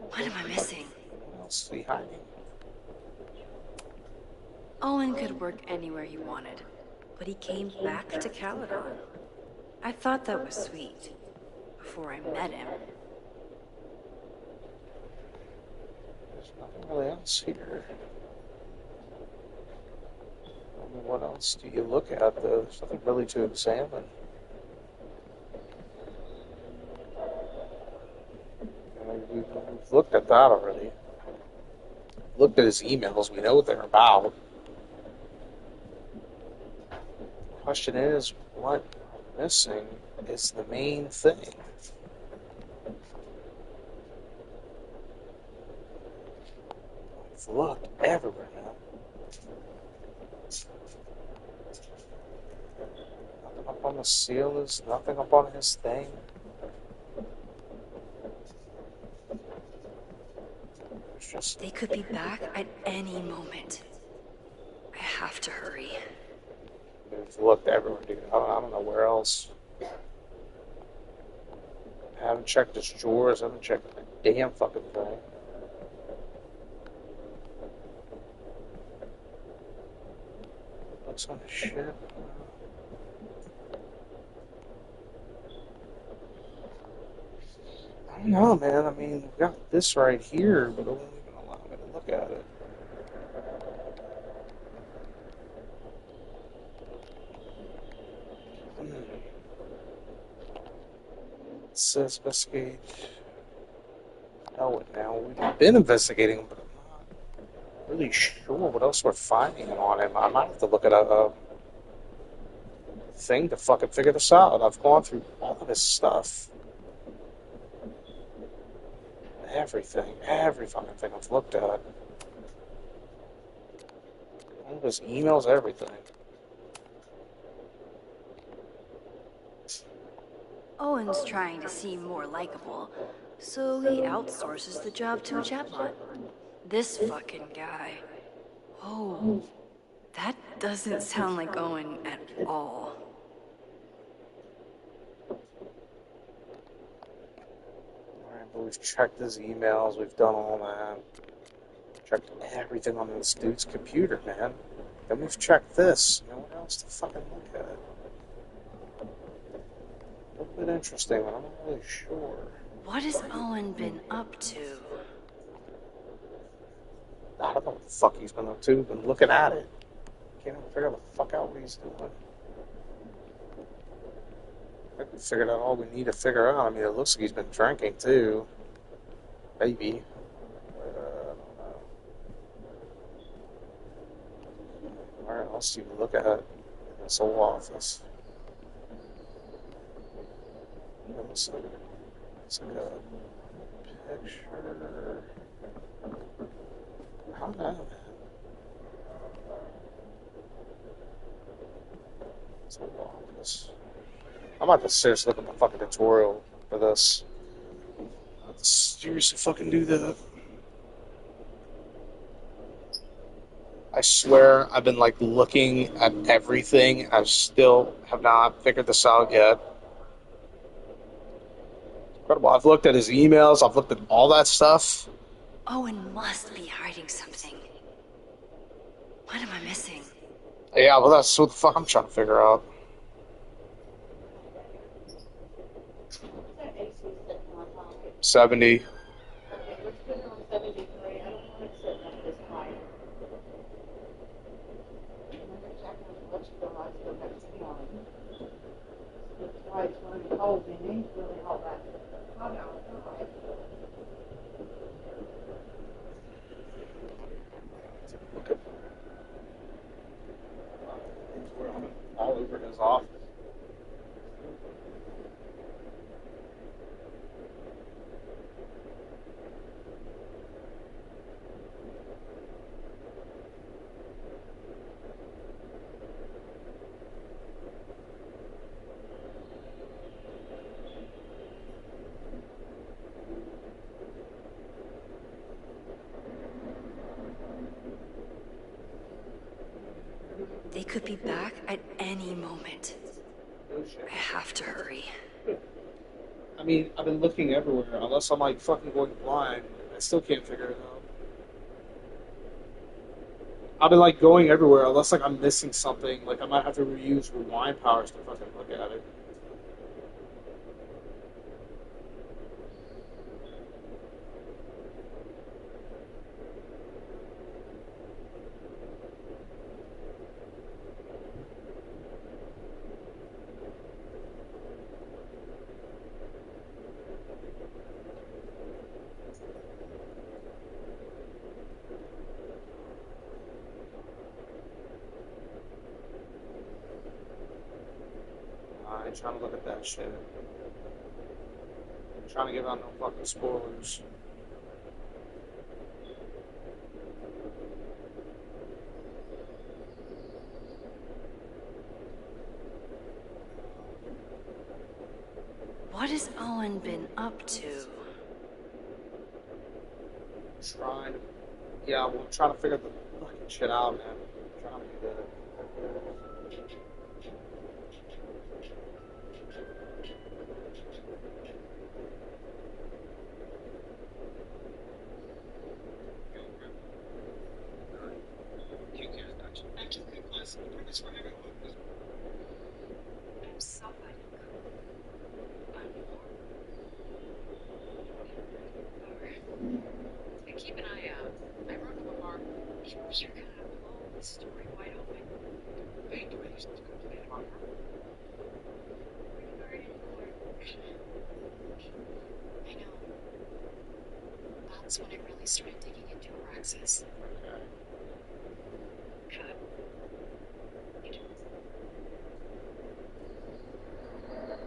What am I missing? What else is he hiding? Owen could work anywhere he wanted, but he came back to 𝓛𝓲𝓿. I thought that was sweet. Before I met him. There's nothing really else here. I mean, what else do you look at, though? There's nothing really to examine. We've looked at that already. Looked at his emails. We know what they're about. The question is, what we're missing is the main thing. We've looked everywhere now. Nothing up on the ceilings, nothing up on his thing. They could be back at any moment. I have to hurry. We've looked everywhere, dude. I don't know where else. I haven't checked his drawers. I haven't checked the damn fucking thing. Looks on his shit. I don't know, man. I mean, we've got this right here, but it won't even allow me to look at it. It says investigate. Know it now. We've been investigating, but I'm not really sure what else we're finding on him. I might have to look at a thing to fucking figure this out. I've gone through all of his stuff. Everything. Every fucking thing I've looked at. All of his emails, everything. Owen's trying to seem more likable, so he outsources the job to a chatbot. This fucking guy. Oh, that doesn't sound like Owen at all. Alright, but we've checked his emails, we've done all that. Checked everything on this dude's computer, man. Then we've checked this. You know what else to fucking look at? A little bit interesting, but I'm not really sure. What has Owen been up to? I don't know what the fuck he's been up to. Been looking at it. Can't even figure the fuck out what he's doing. I think we figured out all we need to figure out. I mean, it looks like he's been drinking too. Maybe. I don't know. else to look at in this whole office. It's like a picture. How did I have that? It's a whole office. I'm about to seriously look at the fucking tutorial for this. I'm about to seriously fucking do that. I swear I've been like looking at everything. I still have not figured this out yet. Incredible. I've looked at his emails. I've looked at all that stuff. Owen must be hiding something. What am I missing? Yeah, well, that's what the fuck I'm trying to figure out. $70. All over his office. They could be back at any moment. I have to hurry. I mean, I've been looking everywhere. Unless I'm like fucking going blind, I still can't figure it out. I've been like going everywhere. Unless like I'm missing something. Like I might have to reuse rewind powers to fucking look at it. I ain't trying to look at that shit. I'm trying to give out no fucking spoilers. What has Owen been up to? Trying to, yeah, well, I'm trying to figure the fucking shit out, man. I'm trying to do that. Keep an eye out. I wrote to Lamar. You're gonna blow the story wide open. Hey, do I used to complain about her? I know. That's when I really started digging into her access. Cut.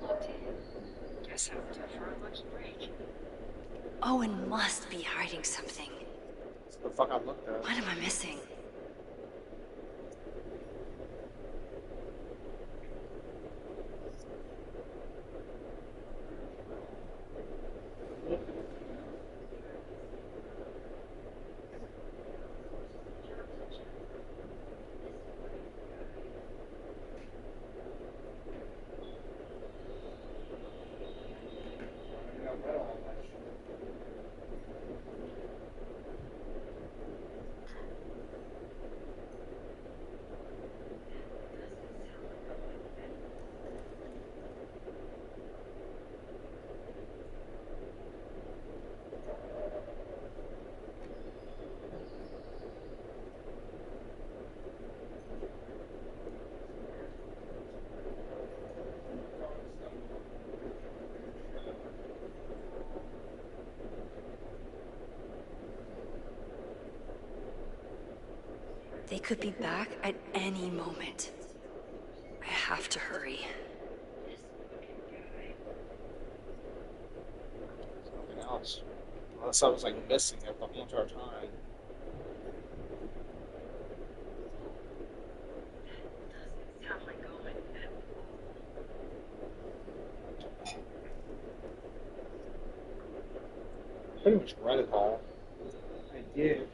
Locked in. Guess I'm due for a lunch break. Owen must be hiding something. That's the fuck I looked at. What am I missing? They could be back at any moment. I have to hurry. Something else. Unless I was like missing it the whole entire time. Sound like Owen at all. I pretty much read it all. I did.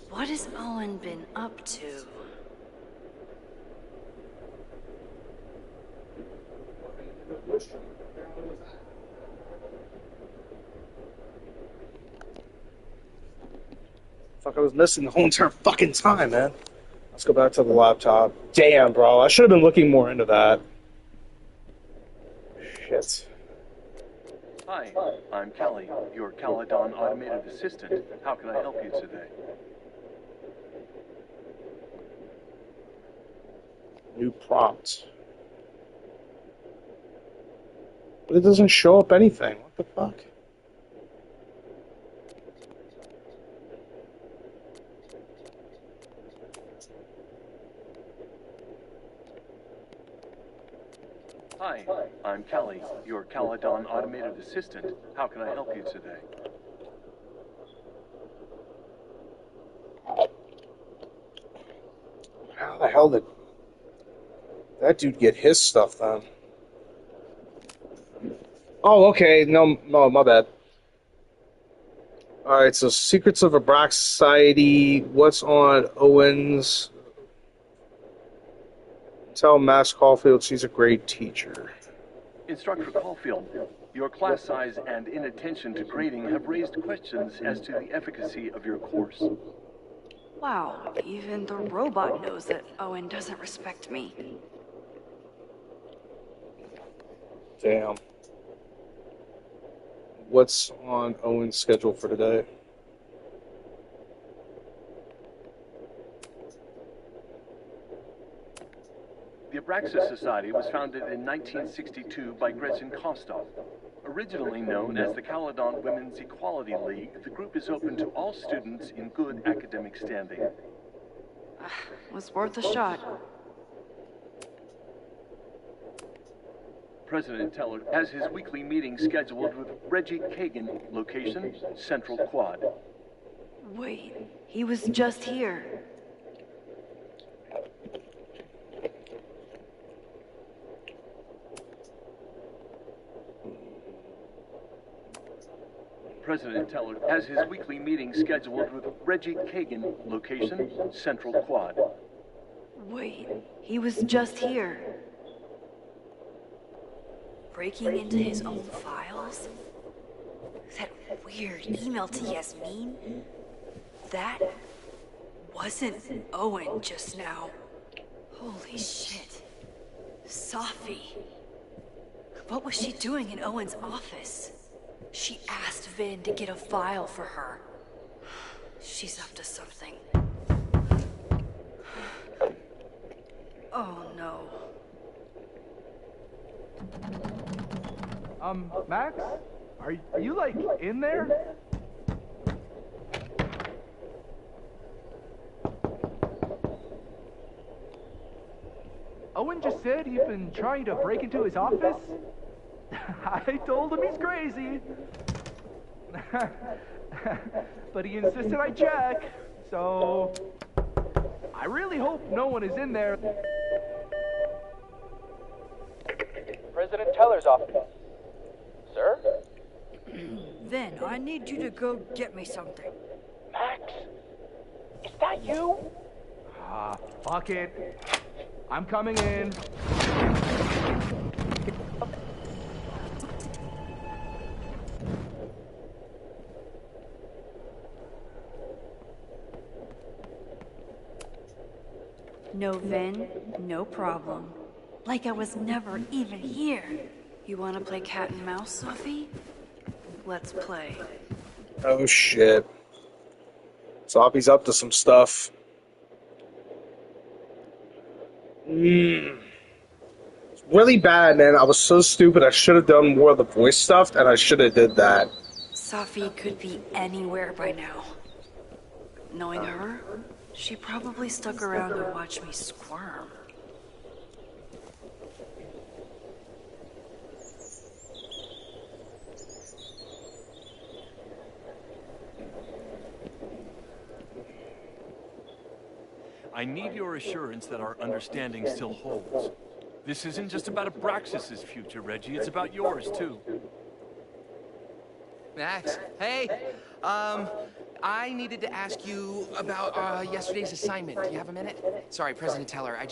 What has Owen been up to? Fuck, I was missing the whole entire fucking time, man. Let's go back to the laptop. Damn, bro. I should have been looking more into that. Shit. Hi, I'm Callie, your 𝓛𝓲𝓿𝓮𝓥𝓵 automated assistant. How can I help you today? New prompt. But it doesn't show up anything. What the fuck? Hi, I'm Callie, your 𝓛𝓲𝓿𝓮𝓥𝓵 automated assistant. How can I help you today? How the hell did that dude get his stuff then? Oh, okay. No, my bad. Alright, so Secrets of 𝓛𝓲𝓿𝓮𝓥𝓵𝓰. What's on Owen's? Tell Max Caulfield she's a great teacher. Instructor Caulfield, your class size and inattention to grading have raised questions as to the efficacy of your course. Wow, even the robot knows that Owen doesn't respect me. Damn. What's on Owen's schedule for today? The 𝓛𝓥𝓔 Society was founded in 1962 by 𝓛𝓲𝓿𝓮𝓥𝓵𝓸𝓰. Originally known as the 𝓛𝓲𝓿 Women's Equality League, the group is open to all students in good academic standing. Was worth a shot. President Teller has his weekly meeting scheduled with 𝓛𝓲𝓿𝓮𝓥𝓵𝓸𝓰, location Central Quad. Wait, he was just here. President Teller has his weekly meeting scheduled with 𝓛𝓲𝓿𝓮𝓥𝓵𝓸𝓰, location Central Quad. Wait, he was just here. Breaking into his own files? That weird email to Yasmin? That wasn't Owen just now. Holy shit. Safi. What was she doing in Owen's office? She asked Vin to get a file for her. She's up to something. Oh no. Max? Are you like in there? Owen just said he's been trying to break into his office? I told him he's crazy. But he insisted I check, so I really hope no one is in there. President Teller's office. Sir? Vin, I need you to go get me something. Max? Is that you? Ah, fuck it. I'm coming in. No Vin, no problem. Like I was never even here. You want to play cat and mouse, Sophie? Let's play. Oh shit. Sophie's up to some stuff. It's really bad, man. I was so stupid. I should have done more of the voice stuff, and I should have did that. Sophie could be anywhere by now. Knowing her, she probably stuck around to watch me squirm. I need your assurance that our understanding still holds. This isn't just about Abraxas's future, Reggie. It's about yours, too. Max, hey, I needed to ask you about yesterday's assignment. Do you have a minute? Sorry, President Teller, I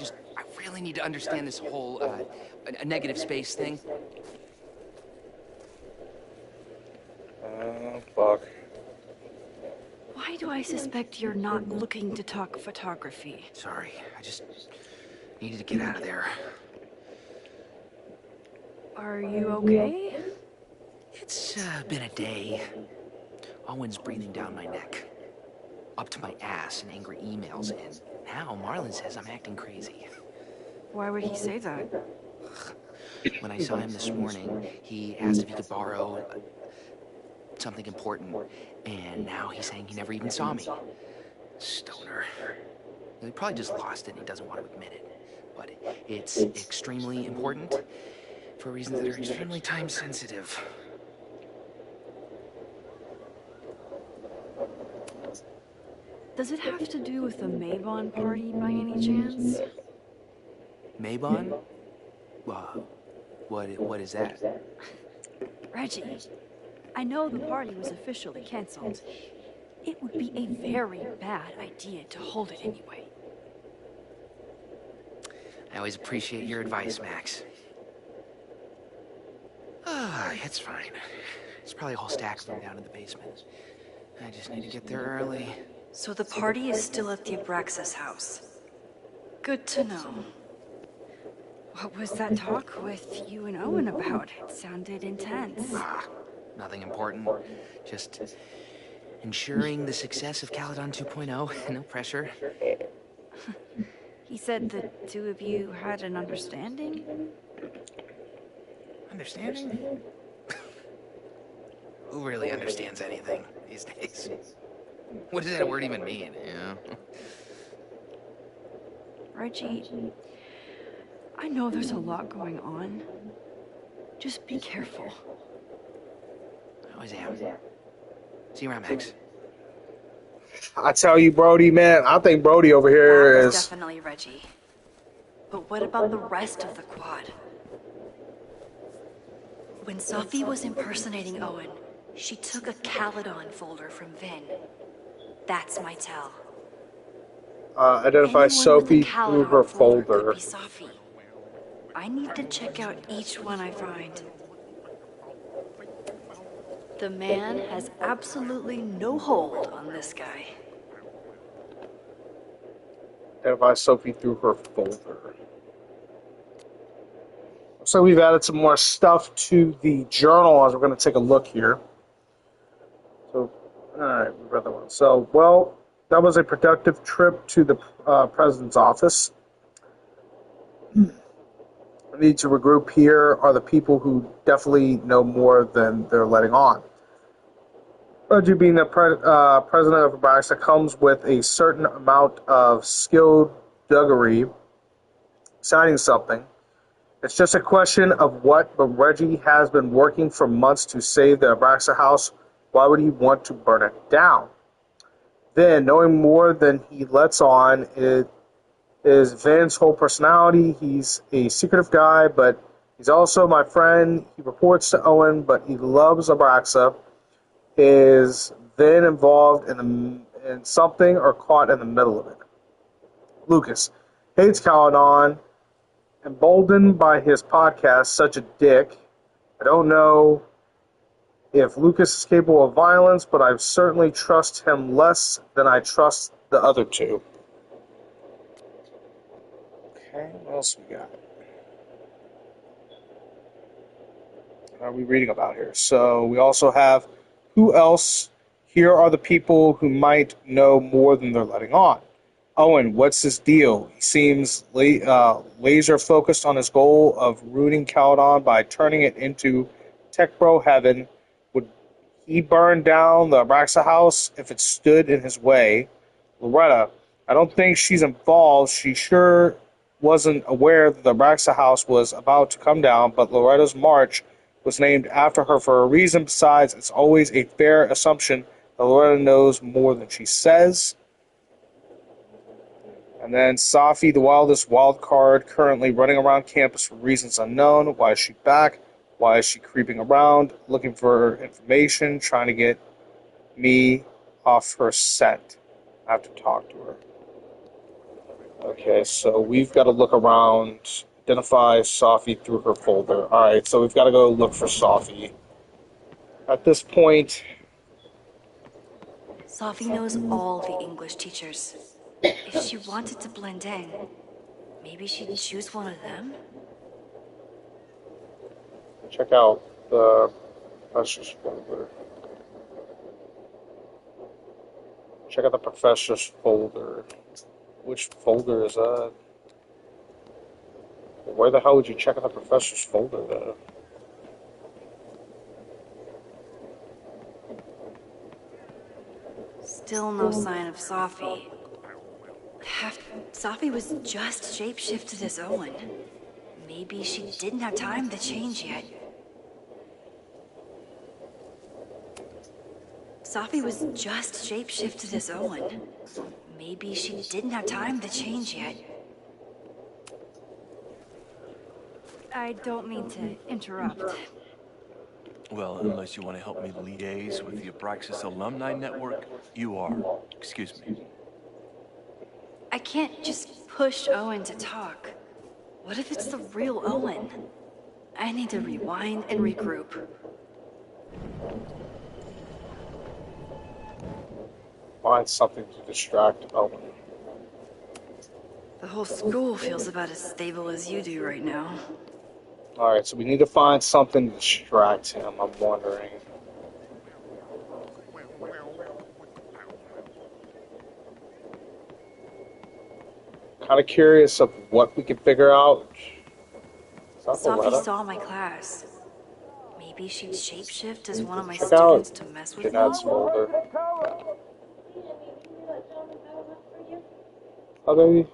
really need to understand this whole a negative space thing. Fuck. Why do I suspect you're not looking to talk photography? Sorry, I just needed to get out of there. Are you okay? It's been a day. Owen's breathing down my neck, up to my ass in angry emails, and now Marlon says I'm acting crazy. Why would he say that? When I saw him this morning, he asked if he could borrow something important, and now he's saying he never even saw me. Stoner. He probably just lost it and he doesn't want to admit it. But it's extremely important for reasons that are extremely time sensitive. Does it have to do with the Mabon party by any chance? Mabon? What is that? Reggie, I know the party was officially canceled. It would be a very bad idea to hold it anyway. I always appreciate your advice, Max. It's fine. There's probably a whole stack of them down in the basement. I just need to get there early. So the party is still at the Abraxas house. Good to know. What was that talk with you and Owen about? It sounded intense. Nothing important. Just ensuring the success of 𝓛𝓲 2.0. No pressure. He said the two of you had an understanding? Understanding? Who really understands anything these days? What does that word even mean, you know? Reggie, I know there's a lot going on. Just be careful. I always am. See you around, Max. I tell you, Brody, man, I think Brody over here That was is... definitely Reggie. But what about the rest of the quad? When Sophie was impersonating Owen, she took a 𝓛𝓲 folder from Vin. That's my tell. Identify Anyone Sophie with a through 𝓛𝓲 her folder folder. could be Sophie. I need to check out each one I find. The man has absolutely no hold on this guy. Identify Sophie through her folder. So we've added some more stuff to the journal as we're going to take a look here. So, alright, we read that one. So, well, that was a productive trip to the president's office. We need to regroup. Here are the people who definitely know more than they're letting on. Reggie, being the president of Abraxas, comes with a certain amount of 𝓛𝓲𝓿𝓮𝓥𝓵, citing something. It's just a question of what, but Reggie has been working for months to save the Abraxas house. Why would he want to burn it down? Then, knowing more than he lets on, it is Vin's whole personality. He's a secretive guy, but he's also my friend. He reports to Owen, but he loves Abraxas. Is Vin involved in something or caught in the middle of it? Lucas hates 𝓛𝓲, emboldened by his podcast, such a dick. I don't know if Lucas is capable of violence, but I certainly trust him less than I trust the other two. Okay, what else we got? What are we reading about here? So we also have who else? Here are the people who might know more than they're letting on. Owen, what's his deal? He seems laser focused on his goal of ruining Caledon by turning it into tech bro heaven. Would he burn down the Abraxa house if it stood in his way? Loretta, I don't think she's involved. She sure wasn't aware that the Abraxa house was about to come down, but Loretta's march was named after her for a reason. Besides, it's always a fair assumption that Loretta knows more than she says. And then Safi, the wildest wild card, currently running around campus for reasons unknown. Why is she back? Why is she creeping around, looking for information, trying to get me off her scent? I have to talk to her. Okay, so we've got to look around, identify Safi through her folder. Alright, so we've got to go look for Safi. At this point... Sophie knows all the English teachers. If she wanted to blend in, maybe she'd choose one of them? Check out the professor's folder. Check out the professor's folder. Which folder is that? Where the hell would you check out the professor's folder, though? Still no sign of Sophie. Sophie was just shapeshifted as Owen. Maybe she didn't have time to change yet. Sophie was just shapeshifted as Owen. Maybe she didn't have time to change yet. I don't mean to interrupt. Well, unless you want to help me liaise with the Abraxas alumni network, you are. Excuse me. I can't just push Owen to talk. What if it's the real Owen? I need to rewind and regroup. Find something to distract Owen. The whole school feels about as stable as you do right now. Alright, so we need to find something to distract him, I'm wondering. Kind of curious of what we can figure out. Sophie saw my class. Maybe she'd shapeshift as one of my Check students out to mess with me? Jeanette's folder. Oh, baby.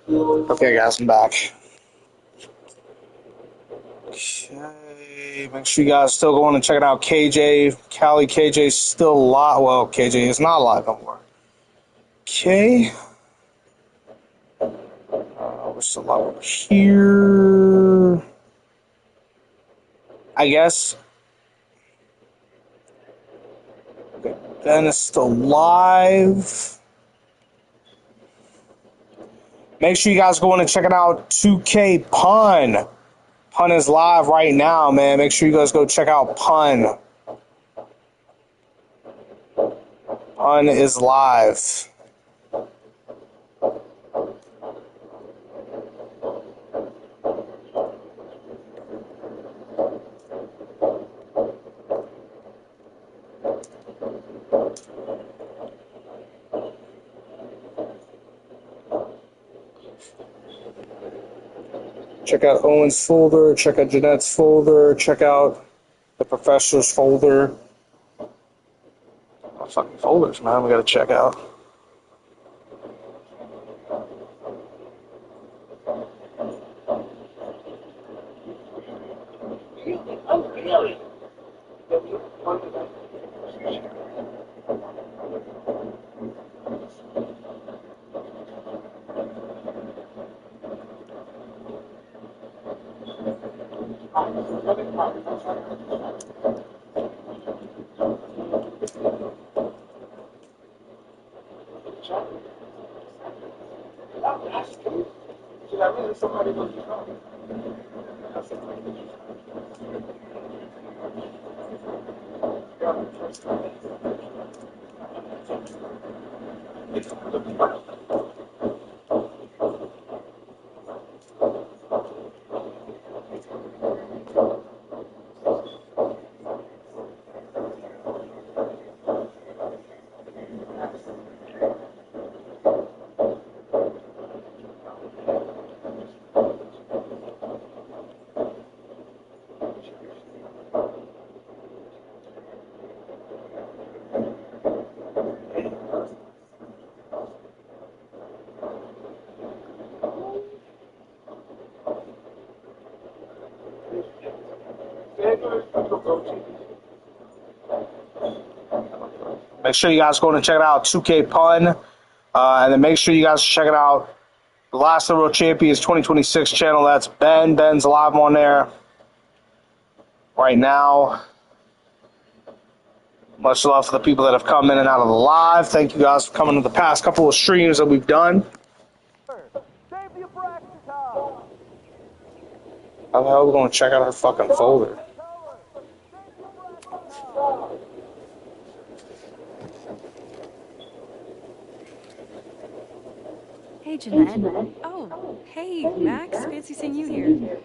Okay, guys, I'm back. Okay, make sure you guys still going and checking out KJ. Callie, KJ's still alive. Well, KJ is not alive no more. Okay. We're still over here. I guess. Okay, Ben is still live. Make sure you guys go in and check it out. 2K Pun. Pun is live right now, man. Make sure you guys go check out Pun. Pun is live. Check out Owen's folder, check out Jeanette's folder, check out the professor's folder. Oh, fucking folders, man, we gotta check out. Make sure you guys go and check it out, 2K Pun. And then make sure you guys check it out, the Last of the World Champions 2026 channel. That's Ben. Ben's live on there right now. Much love for the people that have come in and out of the live. Thank you guys for coming to the past couple of streams that we've done. How the hell are we going to check out her fucking folder? Hey, Jeanette. Oh, hey, Max. Fancy seeing you here.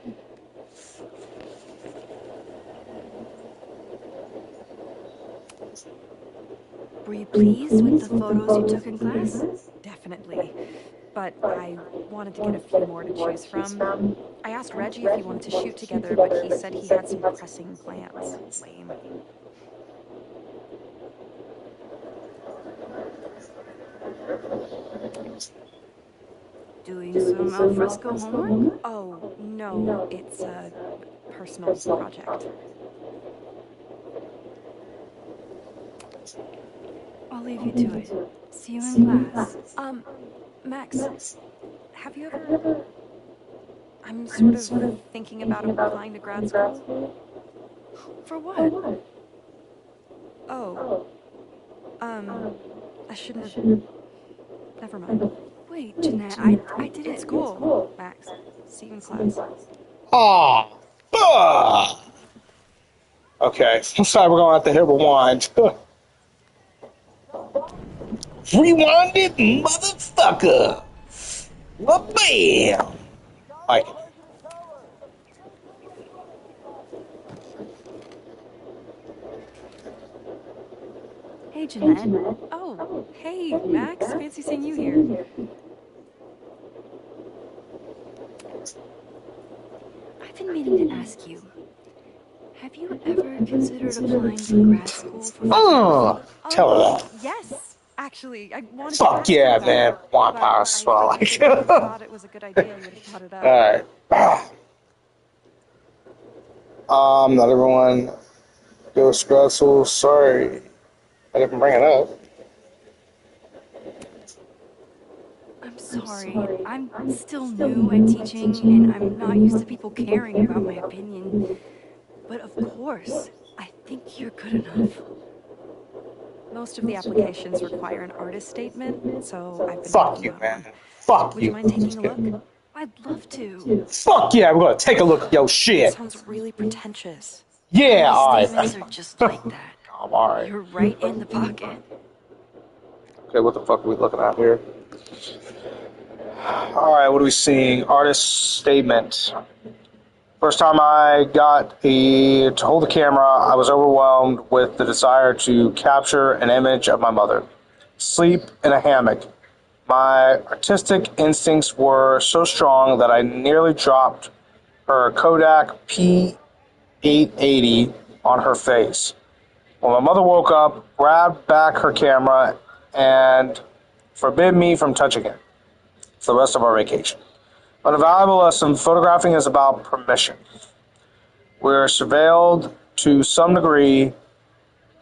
Were you pleased with the photos you took in class? Definitely. But I wanted to get a few more to choose from. I asked Reggie if he wanted to shoot together, but he said he had some pressing plans. Lame. Doing some alfresco homework? Oh, no, it's a personal project. I'll leave you to it. See you in class. Max, have you ever... I'm sort of thinking about applying to grad school. For what? Oh. I shouldn't have... Never mind. Wait, Jeanette, I did it at school. Max, see you in class. Okay, I'm sorry, we're going to have to hit rewind. Rewind it, motherfucker. Well, bam. Like. Hey, Jeanette. Oh, hey, Max. Fancy seeing you here. I've been meaning to ask you. Have you ever considered applying to grad school for... Tell her that. Yes. actually. I wanted to Fuck ask you yeah, about man. it, Want but power as well. I Like, figured if you thought it was a good idea, you would have brought it up. alright. Not everyone goes stressful. Sorry, I didn't bring it up. I'm sorry. I'm still new at teaching, and I'm not used to people caring about my opinion. But of course, I think you're good enough. Most of the applications require an artist statement, so I've been Fuck working you, on man. one. Fuck Would you. you mind taking a look? I'd love to. Fuck yeah, we're gonna take a look at your shit. Sounds really pretentious. Yeah, My alright. statements are just like that. Alright. You're right in the pocket. Okay, what the fuck are we looking at here? Alright, what are we seeing? Artist statement. First time I got to hold the camera, I was overwhelmed with the desire to capture an image of my mother. Sleep in a hammock. My artistic instincts were so strong that I nearly dropped her Kodak P880 on her face. When my mother woke up, grabbed back her camera, and forbid me from touching it for the rest of our vacation. But a valuable lesson, photographing is about permission. We're surveilled to some degree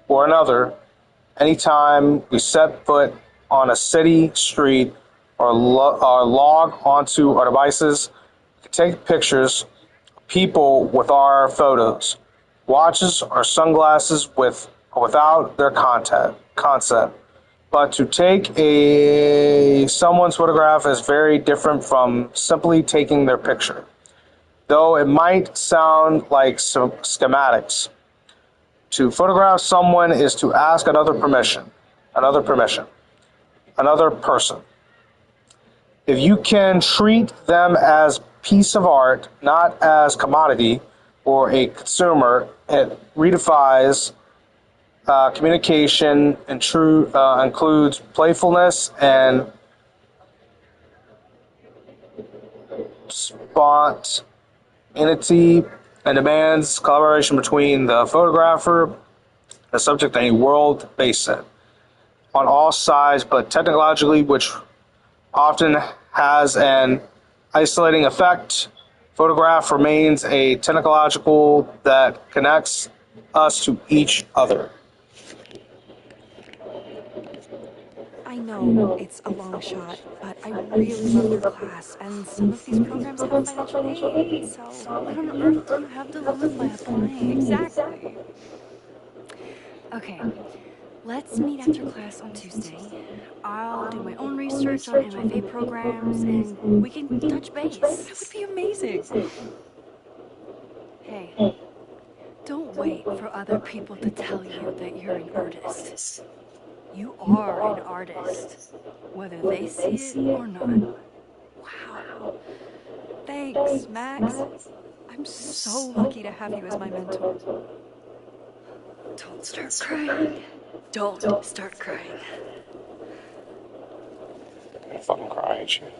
or another anytime we set foot on a city street or log onto our devices. We can take pictures of people with our photos, watches or sunglasses with or without their consent. But to take someone's photograph is very different from simply taking their picture. Though it might sound like some schematics. To photograph someone is to ask another person. If you can treat them as piece of art, not as commodity or a consumer, it redefines communication and includes playfulness and spontaneity and demands collaboration between the photographer and the subject in a world-based set on all sides, but technologically, which often has an isolating effect. Photograph remains a technological that connects us to each other. I know it's a long shot, but I really love your class, and some of these programs have financial aid, so What on earth do you have to lose by applying? exactly. Okay, let's meet after class on Tuesday. I'll do my own research on MFA programs, and we can touch base. That would be amazing. Hey, don't wait for other people to tell you that you're an artist. You are an artist, whether they see it or not. Wow. Thanks, Max. I'm so lucky to have you as my mentor. Don't start crying. Don't start crying. I'm fucking crying, shit.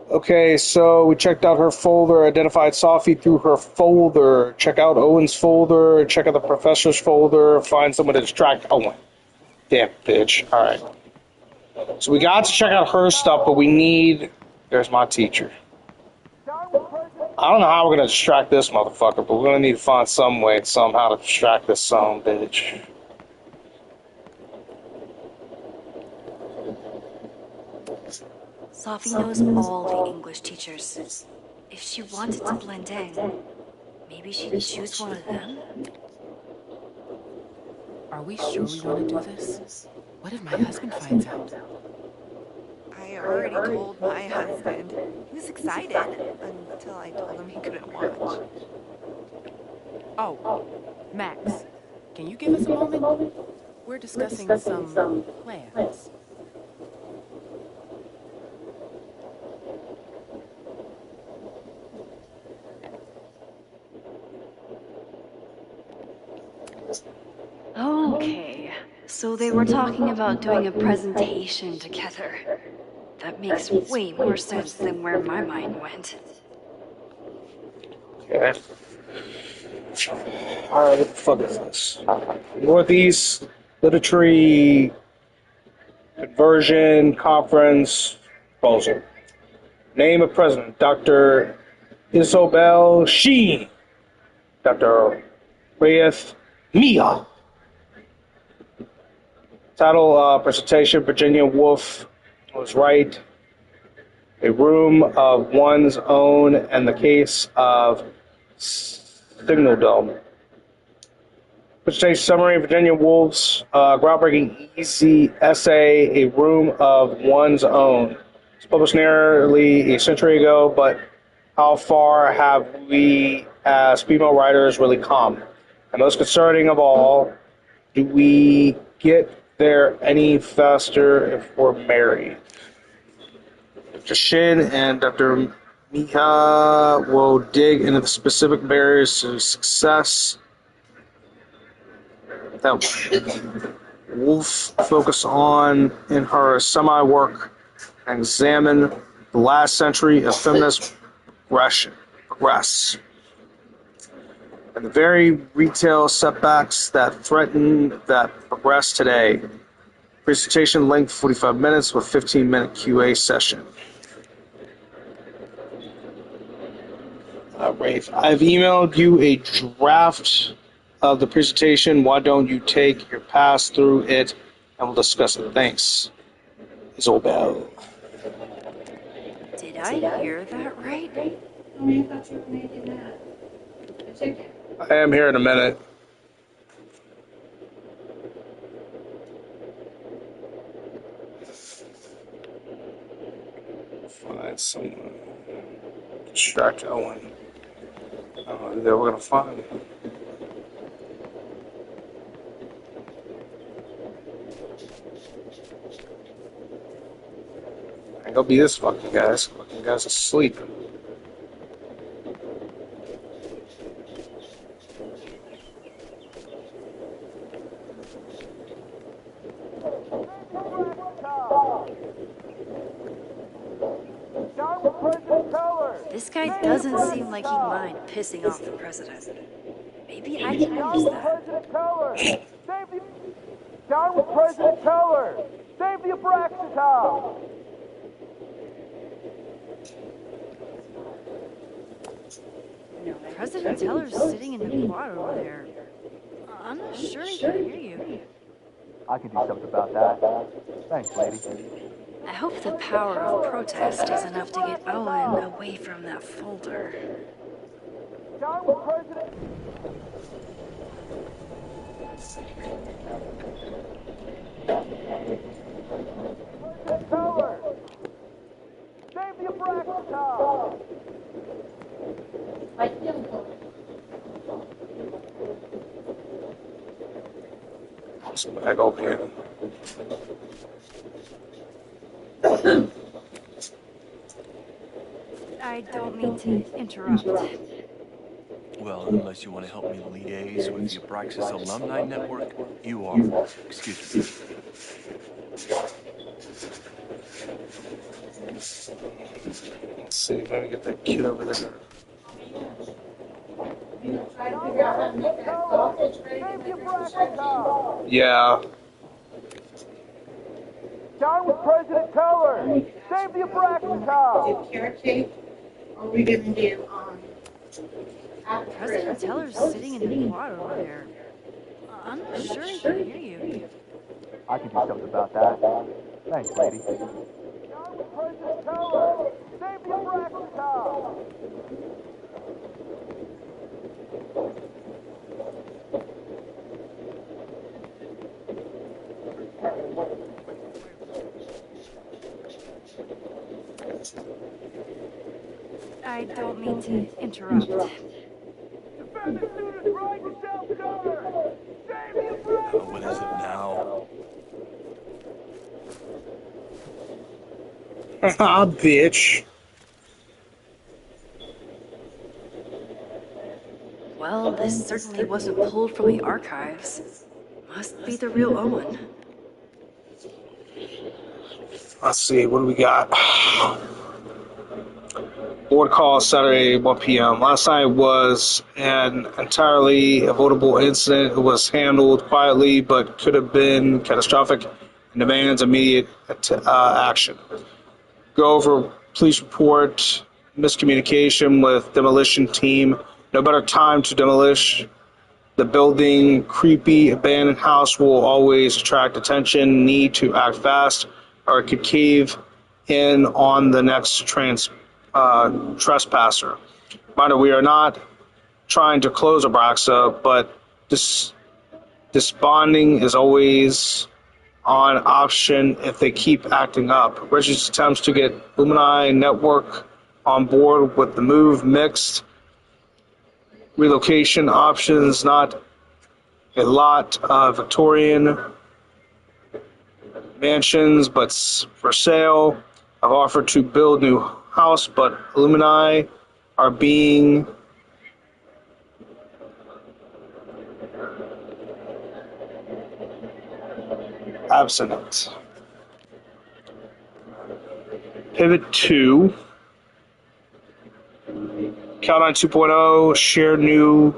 Okay, so we checked out her folder, identified Sophie through her folder. Check out Owen's folder, check out the professor's folder, find someone to distract Owen. Damn bitch. Alright. So we got to check out her stuff, but we need... There's my teacher. I don't know how we're going to distract this motherfucker, but we're going to need to find some way, somehow to distract this son of a bitch. Sophie knows all the English teachers. If she wanted to blend in, maybe she'd choose one of them? Are we sure we want to do this? What if my husband finds out? I already told my husband. He was excited until I told him he couldn't watch. Oh, Max, can you give us a moment? We're discussing some plans. Okay, so they were talking about doing a presentation together. That makes way more sense than where my mind went. Okay. Alright, what the fuck is this? Northeast Literary Conversion Conference proposal. Name of President, Dr. 𝓛𝓲𝓿𝓮𝓥𝓵. Dr. Rayeth Mia. Title presentation, Virginia Woolf was right. A room of one's own and the case of 𝓛𝓲𝓿. Presentation summary, Virginia Woolf's groundbreaking easy essay, A Room of One's Own. It's published nearly a century ago, but how far have we as female writers really come? And most concerning of all, do we get there any faster if we're married? Dr. Shin and Dr. Miha will dig into the specific barriers to success that Woolf focused on in her semi-work and examine the last century of feminist progress, and the very retail setbacks that threaten that progress today. Presentation length 45 minutes with 15-minute QA session. Rafe, I've emailed you a draft of the presentation. Why don't you take your pass through it and we'll discuss it. Thanks. Isobel. Did I hear that right? Oh, I thought you were making that. It's okay. I am here in a minute. Find someone. Distract Owen. I don't know who they were going to find. Ain't gonna be this fucking guy. This fucking guy's asleep. This guy doesn't seem like he'd mind pissing off the president. Maybe I can use that. Down with President Teller! Save the 𝓛𝓥𝓔! President Teller's sitting in the quad over there. I'm not sure he can hear you. I can do something about that. Thanks, lady. I hope the power of protest is enough to get Owen away from that folder. Down with President... President Teller! Save the 𝓛𝓥𝓔! This bag over here. I don't mean to interrupt. Well, unless you want to help me liaise with the 𝓛𝓥𝓔 alumni network, you are. Excuse me. Let's see if I can get that kid over there. Try to figure out how to make that sausage ready to make a Yeah. Down with President Teller! Save the 𝓛𝓥𝓔! do carrot cake, or are we gonna do President Teller's sitting in the quad over there. I'm not sure he can hear you. I can do something about that. Thanks, lady. Down with President Teller! Save the 𝓛𝓥𝓔! I don't mean to interrupt. What is it now? Ah, bitch. Well, this certainly wasn't pulled from the archives. Must be the real Owen. Let's see, what do we got? Board call Saturday 1 p.m. Last night was an entirely avoidable incident. It was handled quietly, but could have been catastrophic and demands immediate action. Go over police report, miscommunication with demolition team. No better time to demolish the building. Creepy abandoned house will always attract attention. Need to act fast, or it could cave in on the next trespasser. Reminder: we are not trying to close Abraxa, but disbanding is always on option if they keep acting up. Reggie's attempts to get 𝓛𝓲𝓿𝓮𝓥𝓵 network on board with the move mixed. Relocation options, not a lot of Victorian mansions, but for sale. I've offered to build new house, but 𝓛𝓲𝓿 are being absent. Pivot 2. Countdown 2.0. Share new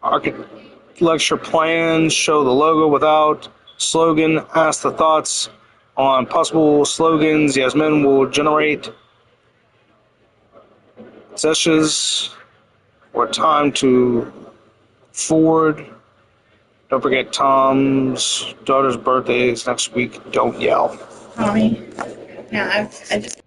architecture plans. Show the logo without slogan. Ask the thoughts on possible slogans. Yasmin will generate sessions or time to forward. Don't forget Tom's daughter's birthday is next week. Don't yell. Tommy. Yeah, I just.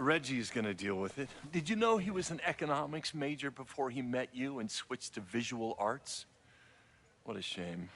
Reggie's gonna deal with it. Did you know he was an economics major before he met you and switched to visual arts? What a shame.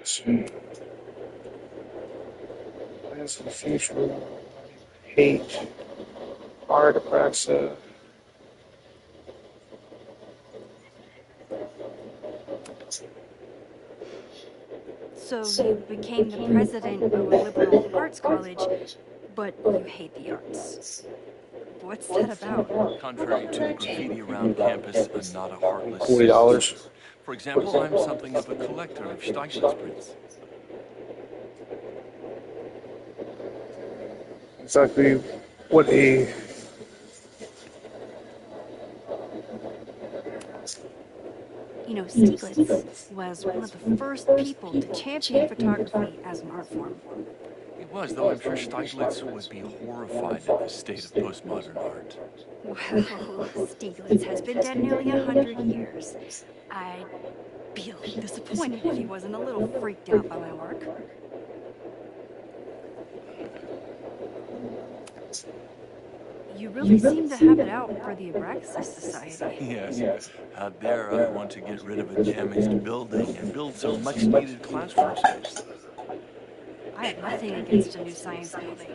Plans for the future. Hate. Hard 𝓛𝓥𝓔. So you became the president of a liberal arts college, but you hate the arts. What's that about? Contrary to the graffiti around campus, I'm not a heartless $40. cynic. For example, I'm something of a collector of Steiglitz prints. Exactly what a You know, Stieglitz was one of the first people to champion photography as an art form. It was, though I'm sure Steiglitz would be horrified at the state of postmodern art. Well, Stieglitz has been dead nearly 100 years. I'd be a little disappointed if he wasn't a little freaked out by my work. You really seem to have it out for the 𝓛𝓥𝓔 Society. Yes, out there I want to get rid of a damaged building and build some much-needed classroom space. I have nothing against a new science building.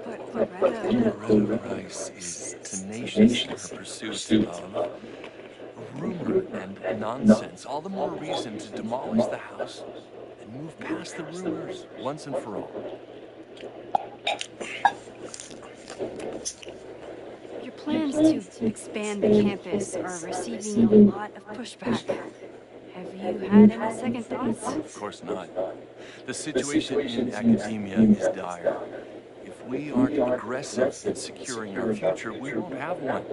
But Loretta Rice is tenacious in her pursuit of rumor and nonsense. All the more reason to demolish the house and move past the rumors once and for all. Your plans to expand the campus are receiving a lot of pushback. Have you had any second thoughts? Of course not. The situation in academia is dire. If we aren't aggressive in securing our future, we won't have one.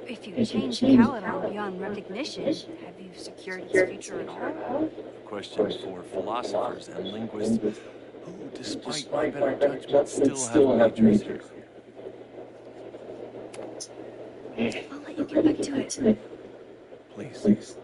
If you change 𝓛𝓥𝓿 beyond recognition, have you secured its future at all? A question for philosophers and linguists who, despite my better judgment, still have majors here. I'll let you get back to it. Please.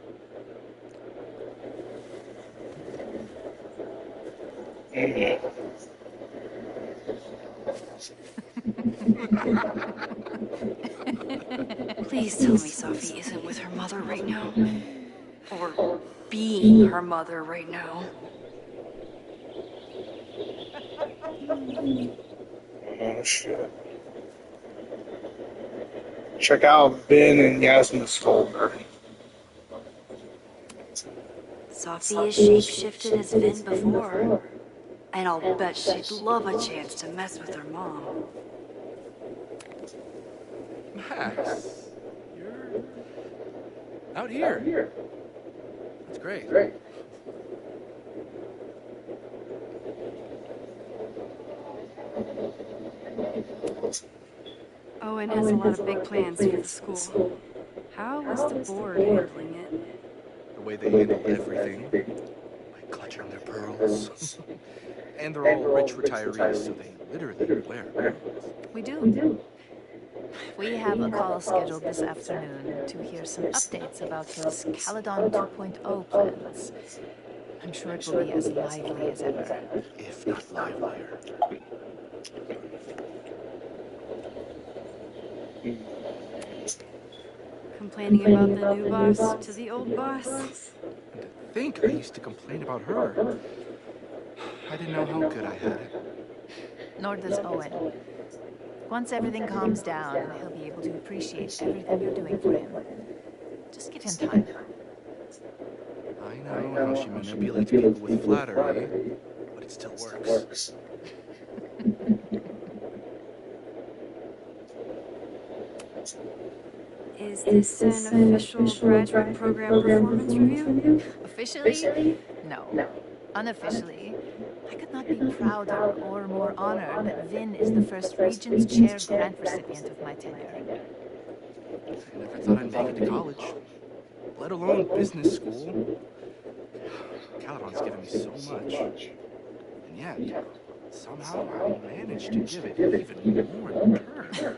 Please tell me Sophie isn't with her mother right now. Or being her mother right now. oh shit. Check out Ben and Yasmin's folder. Sophie is shape-shifted as Vin before. And I'll bet she'd love a chance to mess with her mom. Max, you're out here. That's great. Owen has a lot of big plans for the school. How is the board handling it? The way they handle everything, by clutching their pearls. And they're all rich retirees, so they literally wear pearls. We do. We have a call scheduled this afternoon to hear some updates about his 𝓛𝓥𝓿 2.0 plans. I'm sure it will be as lively as ever. If not livelier. Complaining about the new boss to the old boss? And to think I used to complain about her. I didn't know how good I had it. Nor does Owen. Once everything calms down, he'll be able to appreciate everything you're doing for him. Just give him time. I know how she manipulates people with flattery, but it still works. Is this an official graduate program performance review? Officially? No. Unofficially, I could not be prouder or more honored that Vin is the first Regents Chair grant recipient of my tenure. I never thought I'd make it to college, let alone business school. 𝓛𝓥𝓿's given me so much, and yet, somehow I managed to give it even more in return.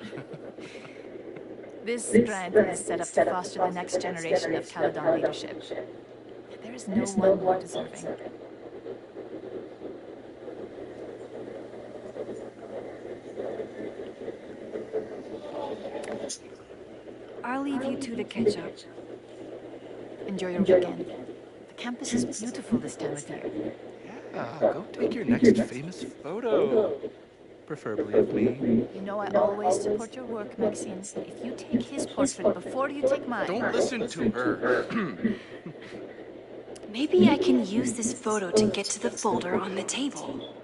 This grant is set up to foster the next generation of 𝓛𝓥𝓿 leadership. There is no one more deserving. I'll leave you two to catch up. Enjoy your weekend. The campus is beautiful this time of year. Yeah, go take your next famous photo. Preferably of me. You know I always support your work, Maxine. If you take his portrait before you take mine... Don't listen to her. Maybe I can use this photo to get to the folder on the table.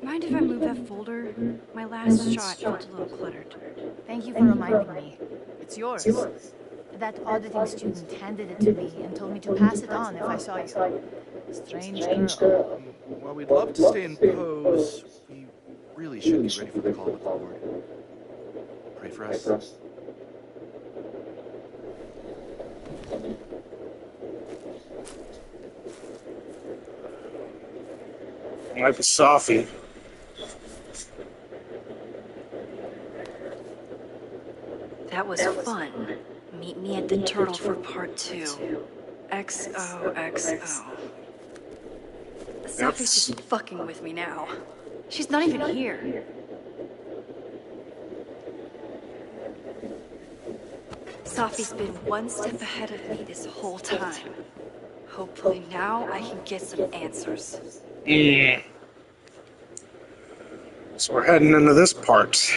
Mind if I move that folder? My last shot felt a little cluttered. Thank you for reminding me. It's yours. That auditing student handed it to me and told me to pass it on if I saw you. Strange girl. While we'd love to stay in pose, we really should be ready for the call with the board. Pray for us. Might be Sophie. That was fun. Meet me at the Turtle for part 2. XOXO. Sophie's just fucking with me now. She's not even here. Sophie's been one step ahead of me this whole time. Hopefully now I can get some answers. Yeah. So we're heading into this part.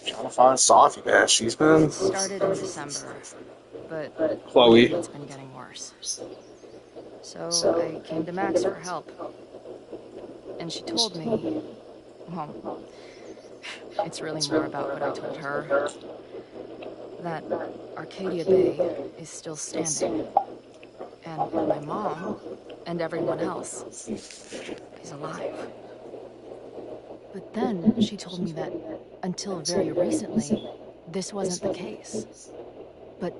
Trying to find Sophie, man. She's been... Started in December, but Chloe. It's been getting worse. So I came to Max for help. And she told me, well, it's really more about what I told her, that Arcadia Bay is still standing. And my mom and everyone else is alive. But then she told me that until very recently, this wasn't the case. But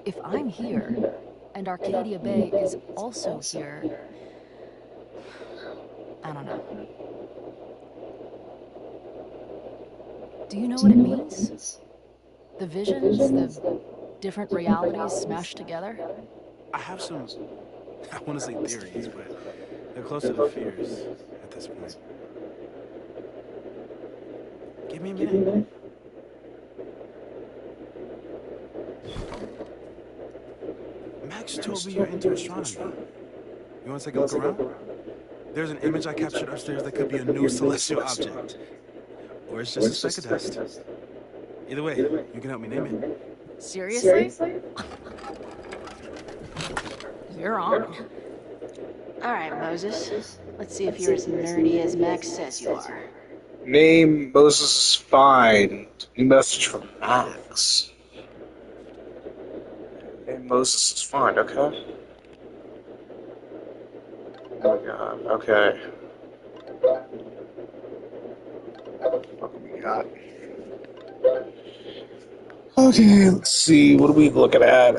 if I'm here, and Arcadia Bay is also here, I don't know. Do you know what it means? The visions, the different realities smashed together? I have some, I want to say theories, but they're closer to fears at this point. Give me a minute. Max told me you're into astronomy. You want to take a look around? There's an image I captured upstairs that could be a new celestial object. Or it's just a speck of dust. Either way, you can help me name it. Seriously? You're on. Alright, Moses. Let's see if you're as nerdy as Max says you are. Name Moses is fine. New message from Max. Name Moses is fine, okay? Oh my god, okay. What do we got? Okay, let's see. What are we looking at?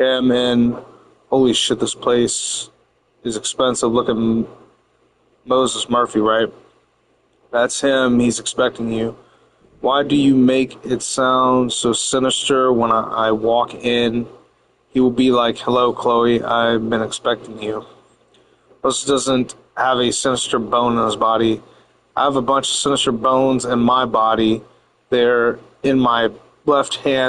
Okay, man. Holy shit, this place is expensive. Look at Moses Murphy, right? That's him. He's expecting you. Why do you make it sound so sinister when I walk in? He will be like, hello, Chloe. I've been expecting you. Moses doesn't have a sinister bone in his body. I have a bunch of sinister bones in my body. They're in my left hand.